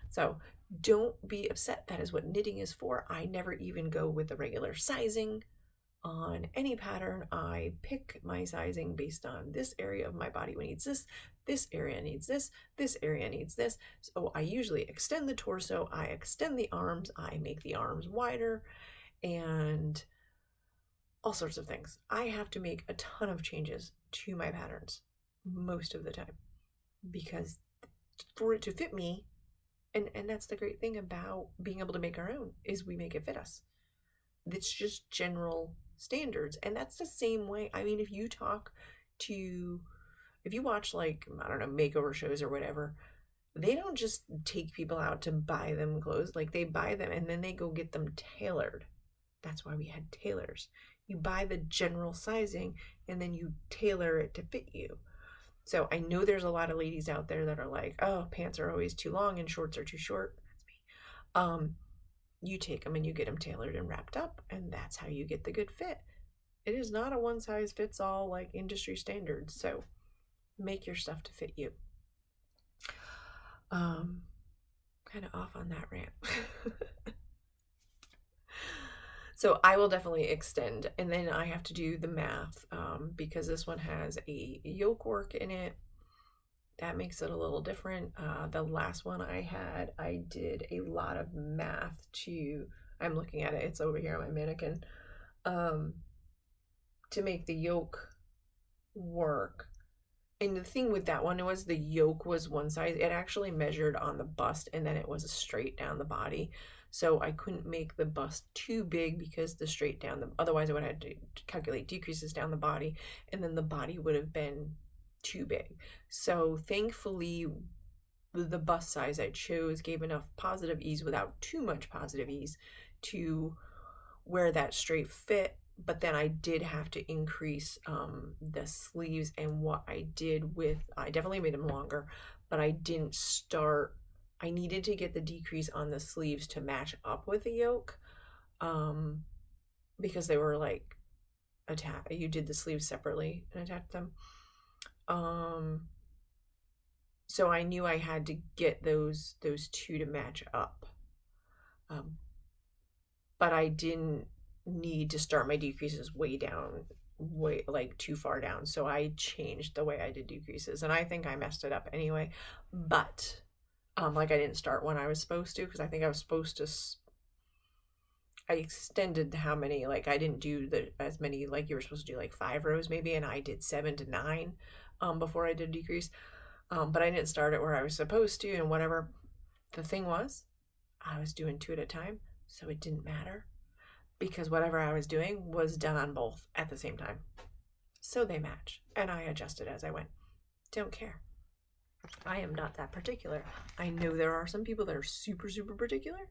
So don't be upset. That is what knitting is for. I never even go with the regular sizing on any pattern. I pick my sizing based on this area of my body needs this area needs this area needs this. So I usually extend the torso, I extend the arms, I make the arms wider, and all sorts of things. I have to make a ton of changes to my patterns most of the time because for it to fit me, and that's the great thing about being able to make our own, is we make it fit us. It's just general standards. And that's the same way. I mean, if you watch like, I don't know, makeover shows or whatever, they don't just take people out to buy them clothes. Like they buy them and then they go get them tailored. That's why we had tailors. You buy the general sizing and then you tailor it to fit you. So I know there's a lot of ladies out there that are like, oh, pants are always too long and shorts are too short. That's me. You take them and you get them tailored and wrapped up, and that's how you get the good fit. It is not a one size fits all like industry standards. So make your stuff to fit you. Kind of off on that rant. So I will definitely extend, and then I have to do the math because this one has a yoke work in it. That makes it a little different. The last one I had, I did a lot of math I'm looking at it, it's over here on my mannequin, to make the yoke work. And the thing with that one was the yoke was one size. It actually measured on the bust and then it was straight down the body. So I couldn't make the bust too big because otherwise I would have had to calculate decreases down the body and then the body would have been too big. So thankfully the bust size I chose gave enough positive ease without too much positive ease to wear that straight fit. But then I did have to increase the sleeves, and what I definitely made them longer, but I needed to get the decrease on the sleeves to match up with the yoke, because they were like you did the sleeves separately and attached them. So I knew I had to get those two to match up. But I didn't need to start my decreases way like too far down. So I changed the way I did decreases, and I think I messed it up anyway. But like I didn't start when I was supposed to, because I think I was supposed to. I extended how many, like I didn't do as many, like you were supposed to do like 5 rows maybe, and I did 7 to 9 before I did decrease. But I didn't start it where I was supposed to, and whatever. The thing was, I was doing 2 at a time, so it didn't matter because whatever I was doing was done on both at the same time. So they match, and I adjusted as I went. Don't care. I am not that particular. I know there are some people that are super, super particular.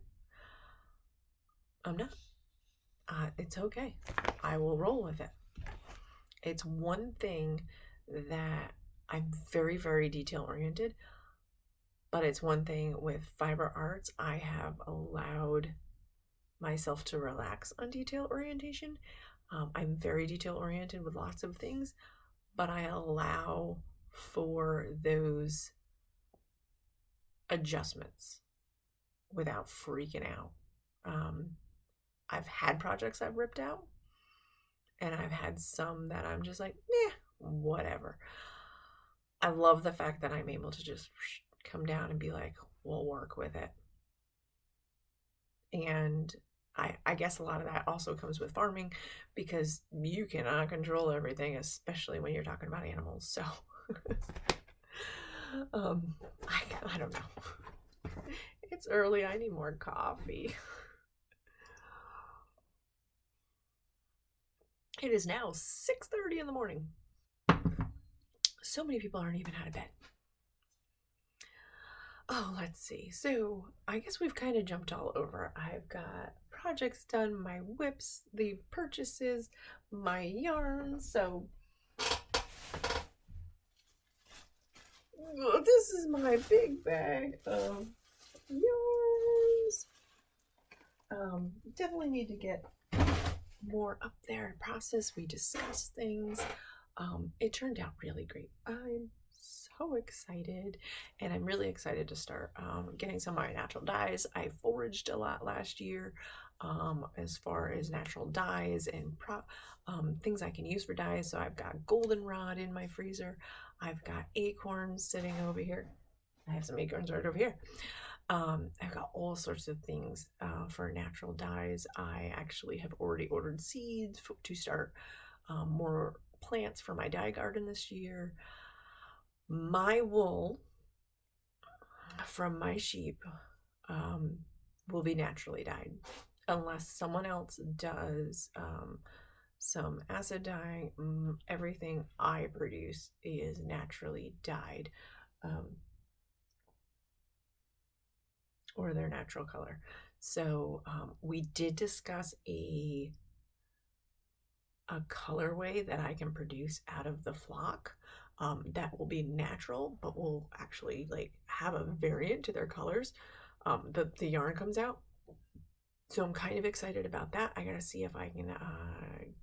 I'm not. It's okay. I will roll with it. It's one thing that I'm very, very detail oriented, but it's one thing with fiber arts, I have allowed myself to relax on detail orientation. I'm very detail oriented with lots of things, but I allow for those adjustments without freaking out. I've had projects I've ripped out, and I've had some that I'm just like, whatever. I love the fact that I'm able to just come down and be like, we'll work with it. And I guess a lot of that also comes with farming, because you cannot control everything, especially when you're talking about animals. So I don't know. It's early. I need more coffee. It is now 6:30 in the morning. So many people aren't even out of bed. Oh, let's see. So I guess we've kind of jumped all over. I've got projects done, my whips, the purchases, my yarn. So This is my big bag of yarns. Definitely need to get more up there in process. We discussed things. It turned out really great. I'm so excited, and I'm really excited to start getting some of my natural dyes. I foraged a lot last year as far as natural dyes and things I can use for dyes. So I've got goldenrod in my freezer. I've got acorns sitting over here. I have some acorns right over here. I've got all sorts of things for natural dyes. I actually have already ordered seeds to start more plants for my dye garden this year. My wool from my sheep will be naturally dyed unless someone else does some acid dyeing. Everything I produce is naturally dyed. Or their natural color. So we did discuss a colorway that I can produce out of the flock that will be natural, but will actually like have a variant to their colors. The yarn comes out. So I'm kind of excited about that. I gotta see if I can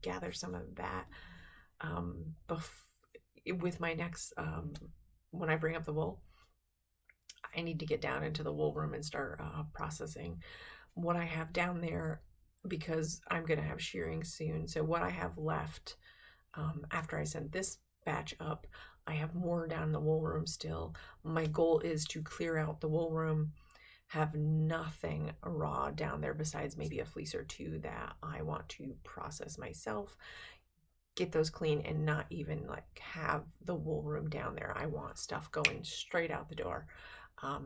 gather some of that with my next when I bring up the wool. I need to get down into the wool room and start processing what I have down there because I'm going to have shearing soon. So what I have left after I send this batch up, I have more down in the wool room still. My goal is to clear out the wool room, have nothing raw down there besides maybe a fleece or two that I want to process myself, get those clean, and not even like have the wool room down there. I want stuff going straight out the door.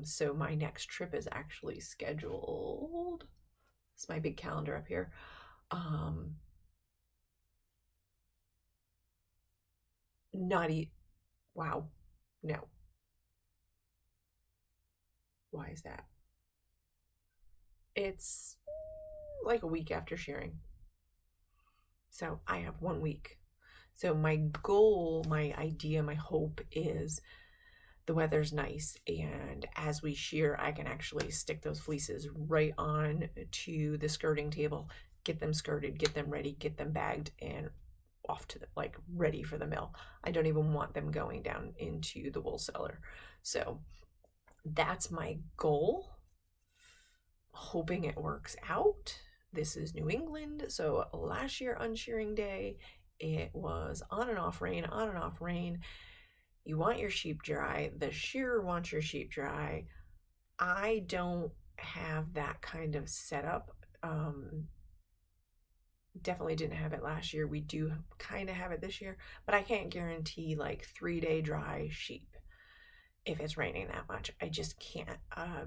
So my next trip is actually scheduled. It's my big calendar up here. Wow. No. Why is that? It's like a week after shearing. So I have 1 week. So my goal, my idea, my hope is the weather's nice, and as we shear, I can actually stick those fleeces right on to the skirting table, get them skirted, get them ready, get them bagged, and off to the like ready for the mill. I don't even want them going down into the wool cellar. So that's my goal. Hoping it works out. This is New England, so last year on shearing day, it was on and off rain, on and off rain. You want your sheep dry. The shearer wants your sheep dry. I don't have that kind of setup. Definitely didn't have it last year. We do kind of have it this year, but I can't guarantee like 3-day dry sheep if it's raining that much. I just can't.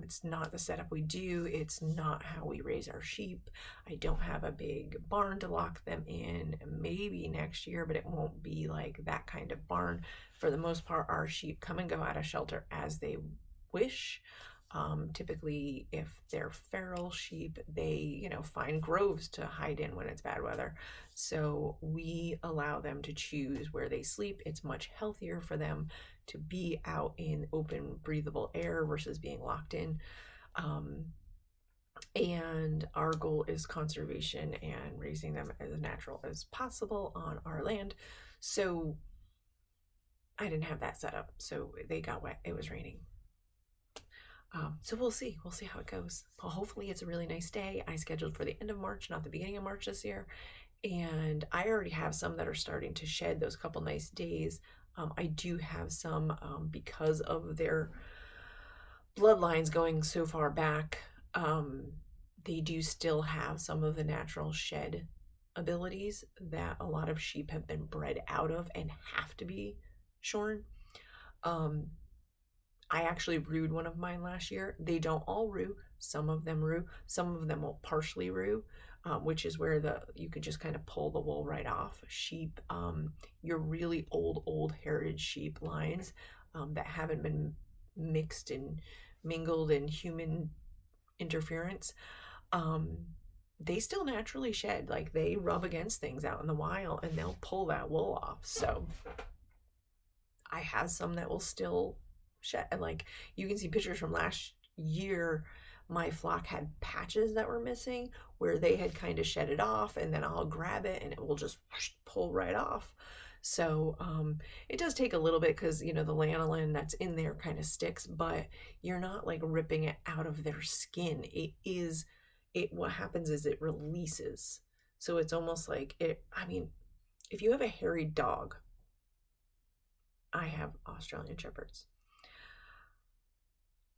It's not the setup we do. It's not how we raise our sheep. I don't have a big barn to lock them in. Maybe next year, but it won't be like that kind of barn. For the most part, our sheep come and go out of shelter as they wish. Typically, if they're feral sheep, they, find groves to hide in when it's bad weather. So we allow them to choose where they sleep. It's much healthier for them to be out in open, breathable air versus being locked in. And our goal is conservation and raising them as natural as possible on our land. So I didn't have that set up. So they got wet. It was raining. So we'll see. We'll see how it goes. Well, hopefully it's a really nice day. I scheduled for the end of March, not the beginning of March this year. And I already have some that are starting to shed those couple nice days. I do have some because of their bloodlines going so far back. They do still have some of the natural shed abilities that a lot of sheep have been bred out of and have to be shorn. I actually rooed one of mine last year. They don't all roo. Some of them roo. Some of them will partially roo, which is where you could just kind of pull the wool right off. Sheep, your really old heritage sheep lines that haven't been mixed and mingled in human interference, they still naturally shed. Like they rub against things out in the wild and they'll pull that wool off. So I have some that will still shed. And like you can see pictures from last year, my flock had patches that were missing where they had kind of shed it off, and then I'll grab it and it will just pull right off. So it does take a little bit because the lanolin that's in there kind of sticks, but you're not like ripping it out of their skin. What happens is it releases. So it's almost like it. I mean, if you have a hairy dog, I have Australian Shepherds.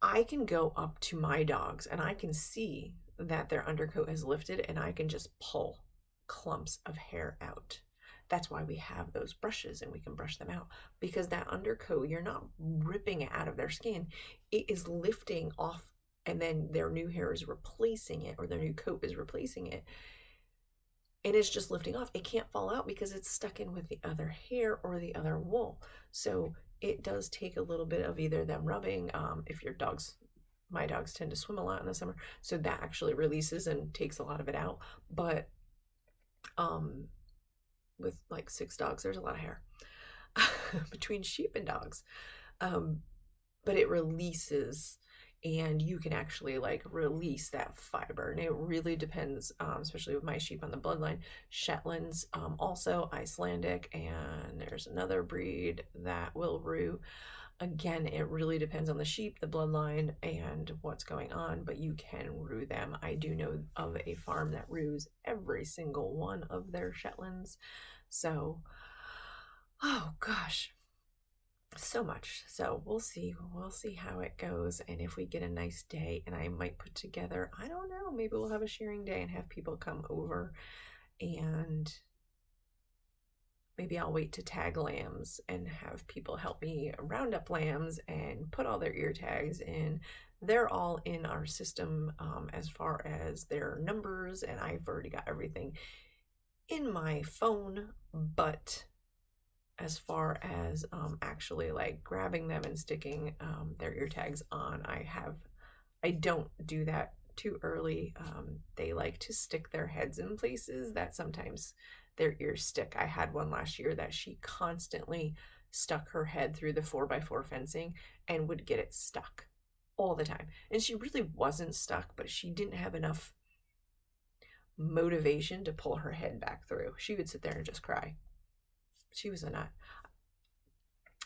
I can go up to my dogs and I can see that their undercoat has lifted, and I can just pull clumps of hair out. That's why we have those brushes and we can brush them out, because that undercoat, you're not ripping it out of their skin. It is lifting off, and then their new hair is replacing it, or their new coat is replacing it. And it's just lifting off. It can't fall out because it's stuck in with the other hair or the other wool. So it does take a little bit of either them rubbing. If your dogs, my dogs tend to swim a lot in the summer, so that actually releases and takes a lot of it out. But with like 6 dogs, there's a lot of hair between sheep and dogs. But it releases, and you can actually like release that fiber, and it really depends, especially with my sheep on the bloodline. Shetlands, also Icelandic, and there's another breed that will rue. Again, it really depends on the sheep, the bloodline, and what's going on, but you can rue them. I do know of a farm that rues every single one of their Shetlands. So, oh gosh, so much. So we'll see how it goes, and if we get a nice day, and I might put together, I don't know, maybe we'll have a shearing day and have people come over, and maybe I'll wait to tag lambs and have people help me round up lambs and put all their ear tags in. They're all in our system, as far as their numbers, and I've already got everything in my phone, but as far as actually like grabbing them and sticking their ear tags on, I don't do that too early. They like to stick their heads in places that sometimes their ears stick. I had one last year that she constantly stuck her head through the 4x4 fencing and would get it stuck all the time. And she really wasn't stuck, but she didn't have enough motivation to pull her head back through. She would sit there and just cry. She was a nut.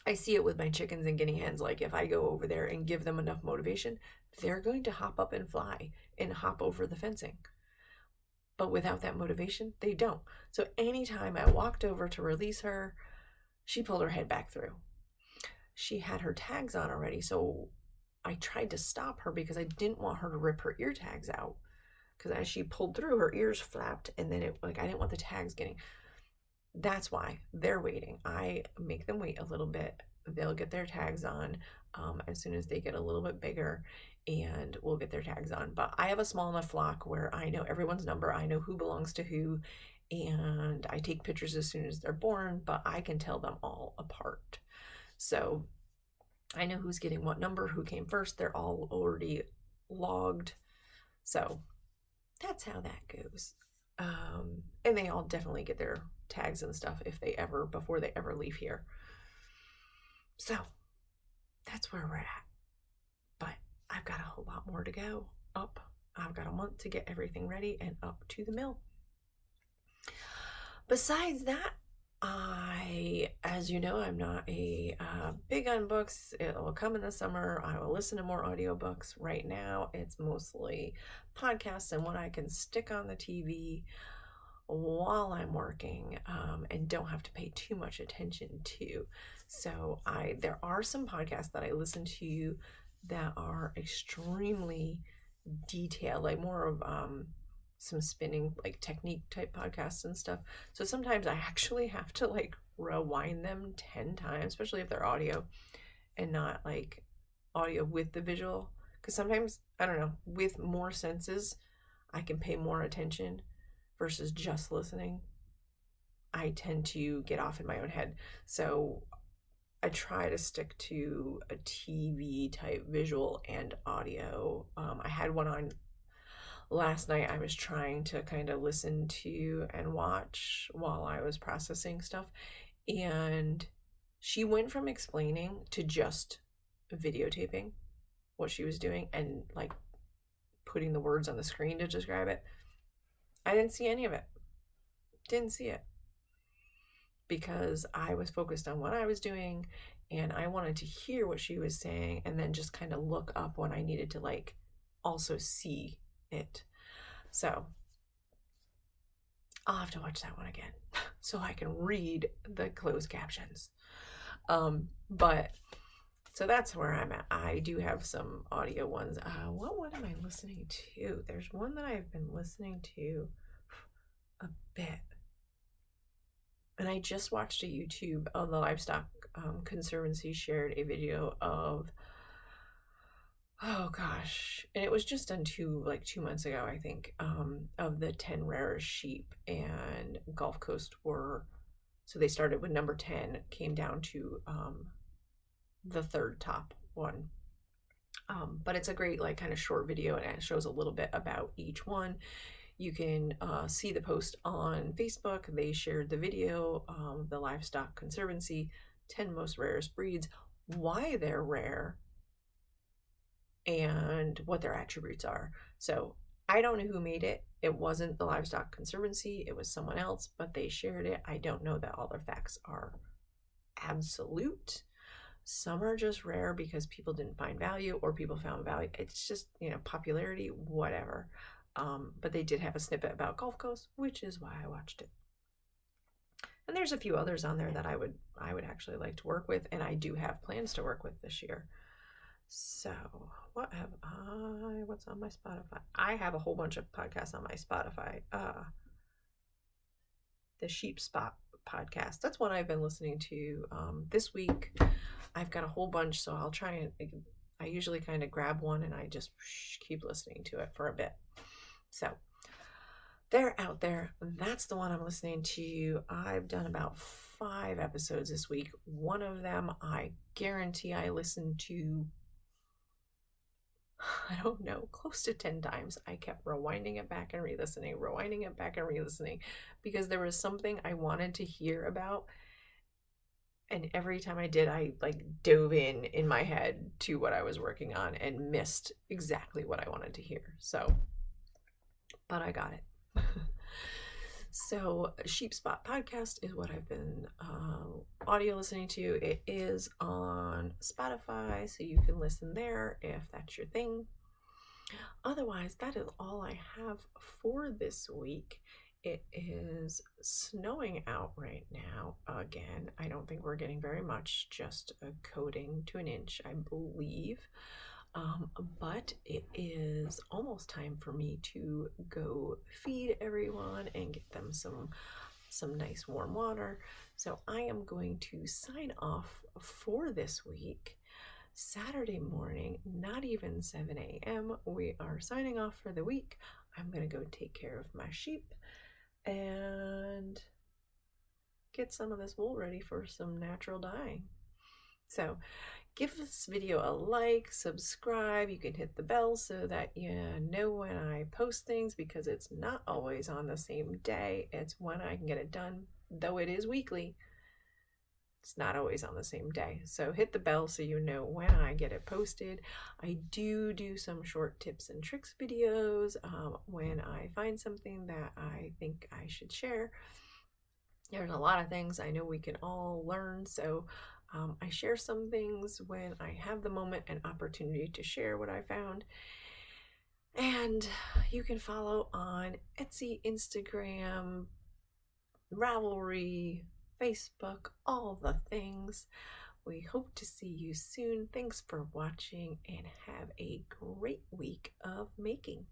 I see it with my chickens and guinea hens. Like if I go over there and give them enough motivation, they're going to hop up and fly and hop over the fencing. But without that motivation, they don't. So anytime I walked over to release her, she pulled her head back through. She had her tags on already, so I tried to stop her because I didn't want her to rip her ear tags out. Because as she pulled through, her ears flapped, and then I didn't want the tags getting. That's why they're waiting. I make them wait a little bit. They'll get their tags on as soon as they get a little bit bigger, and we'll get their tags on. But I have a small enough flock where I know everyone's number. I know who belongs to who, and I take pictures as soon as they're born, but I can tell them all apart. So I know who's getting what number, who came first. They're all already logged. So that's how that goes. And they all definitely get their tags and stuff before they ever leave here. So that's where we're at. But I've got a whole lot more to go up. I've got a month to get everything ready and up to the mill. Besides that, as you know, I'm not big on books. It will come in the summer. I will listen to more audiobooks. Right now, it's mostly podcasts and what I can stick on the TV while I'm working, and don't have to pay too much attention to. So there are some podcasts that I listen to that are extremely detailed, like more of some spinning like technique type podcasts and stuff. So sometimes I actually have to like rewind them 10 times, especially if they're audio and not like audio with the visual, because sometimes, I don't know, with more senses I can pay more attention versus just listening. I tend to get off in my own head. So I try to stick to a TV type visual and audio. I had one on last night. I was trying to kind of listen to and watch while I was processing stuff, and she went from explaining to just videotaping what she was doing and like putting the words on the screen to describe it. I didn't see any of it. Didn't see it because I was focused on what I was doing and I wanted to hear what she was saying and then just kind of look up when I needed to like also see it. So I'll have to watch that one again so I can read the closed captions. But so that's where I'm at. I do have some audio ones. What one am I listening to? There's one that I've been listening to a bit. And I just watched a YouTube on the Livestock Conservancy shared a video of, oh gosh, and it was just done 2 months ago, I think, of the 10 rarest sheep, and Gulf Coast were, so they started with number 10, came down to the third top one. But it's a great like kind of short video and it shows a little bit about each one. You can see the post on Facebook. They shared the video, the Livestock Conservancy, 10 most rarest breeds, why they're rare, and what their attributes are. So I don't know who made it. It wasn't the Livestock Conservancy. It was someone else, but they shared it. I don't know that all their facts are absolute. Some are just rare because people didn't find value or people found value. It's just, popularity, whatever. But they did have a snippet about Gulf Coast, which is why I watched it. And there's a few others on there that I would actually like to work with, and I do have plans to work with this year. So what's on my Spotify? I have a whole bunch of podcasts on my Spotify. The Sheep Spot podcast. That's one I've been listening to this week. I've got a whole bunch, so I'll try and I usually kind of grab one and I just keep listening to it for a bit. So they're out there. That's the one I'm listening to. I've done about 5 episodes this week. One of them I guarantee I listened to, I don't know, close to 10 times. I kept rewinding it back and re-listening, because there was something I wanted to hear about. And every time I did, I like dove in my head to what I was working on and missed exactly what I wanted to hear. So, but I got it. So Sheep Spot podcast is what I've been audio listening to. It is on Spotify, so you can listen there if that's your thing. Otherwise, that is all I have for this week. It is snowing out right now again. I don't think we're getting very much, just a coating to an inch, I believe. But it is almost time for me to go feed everyone and get them some nice warm water. So I am going to sign off for this week. Saturday morning, not even 7 a.m. We are signing off for the week. I'm going to go take care of my sheep and get some of this wool ready for some natural dyeing. So give this video a like, subscribe. You can hit the bell so that you know when I post things, because it's not always on the same day. It's when I can get it done, though it is weekly. It's not always on the same day. So hit the bell so you know when I get it posted. I do some short tips and tricks videos when I find something that I think I should share. There's a lot of things I know we can all learn, so I share some things when I have the moment and opportunity to share what I found. And you can follow on Etsy, Instagram, Ravelry, Facebook, all the things. We hope to see you soon. Thanks for watching and have a great week of making.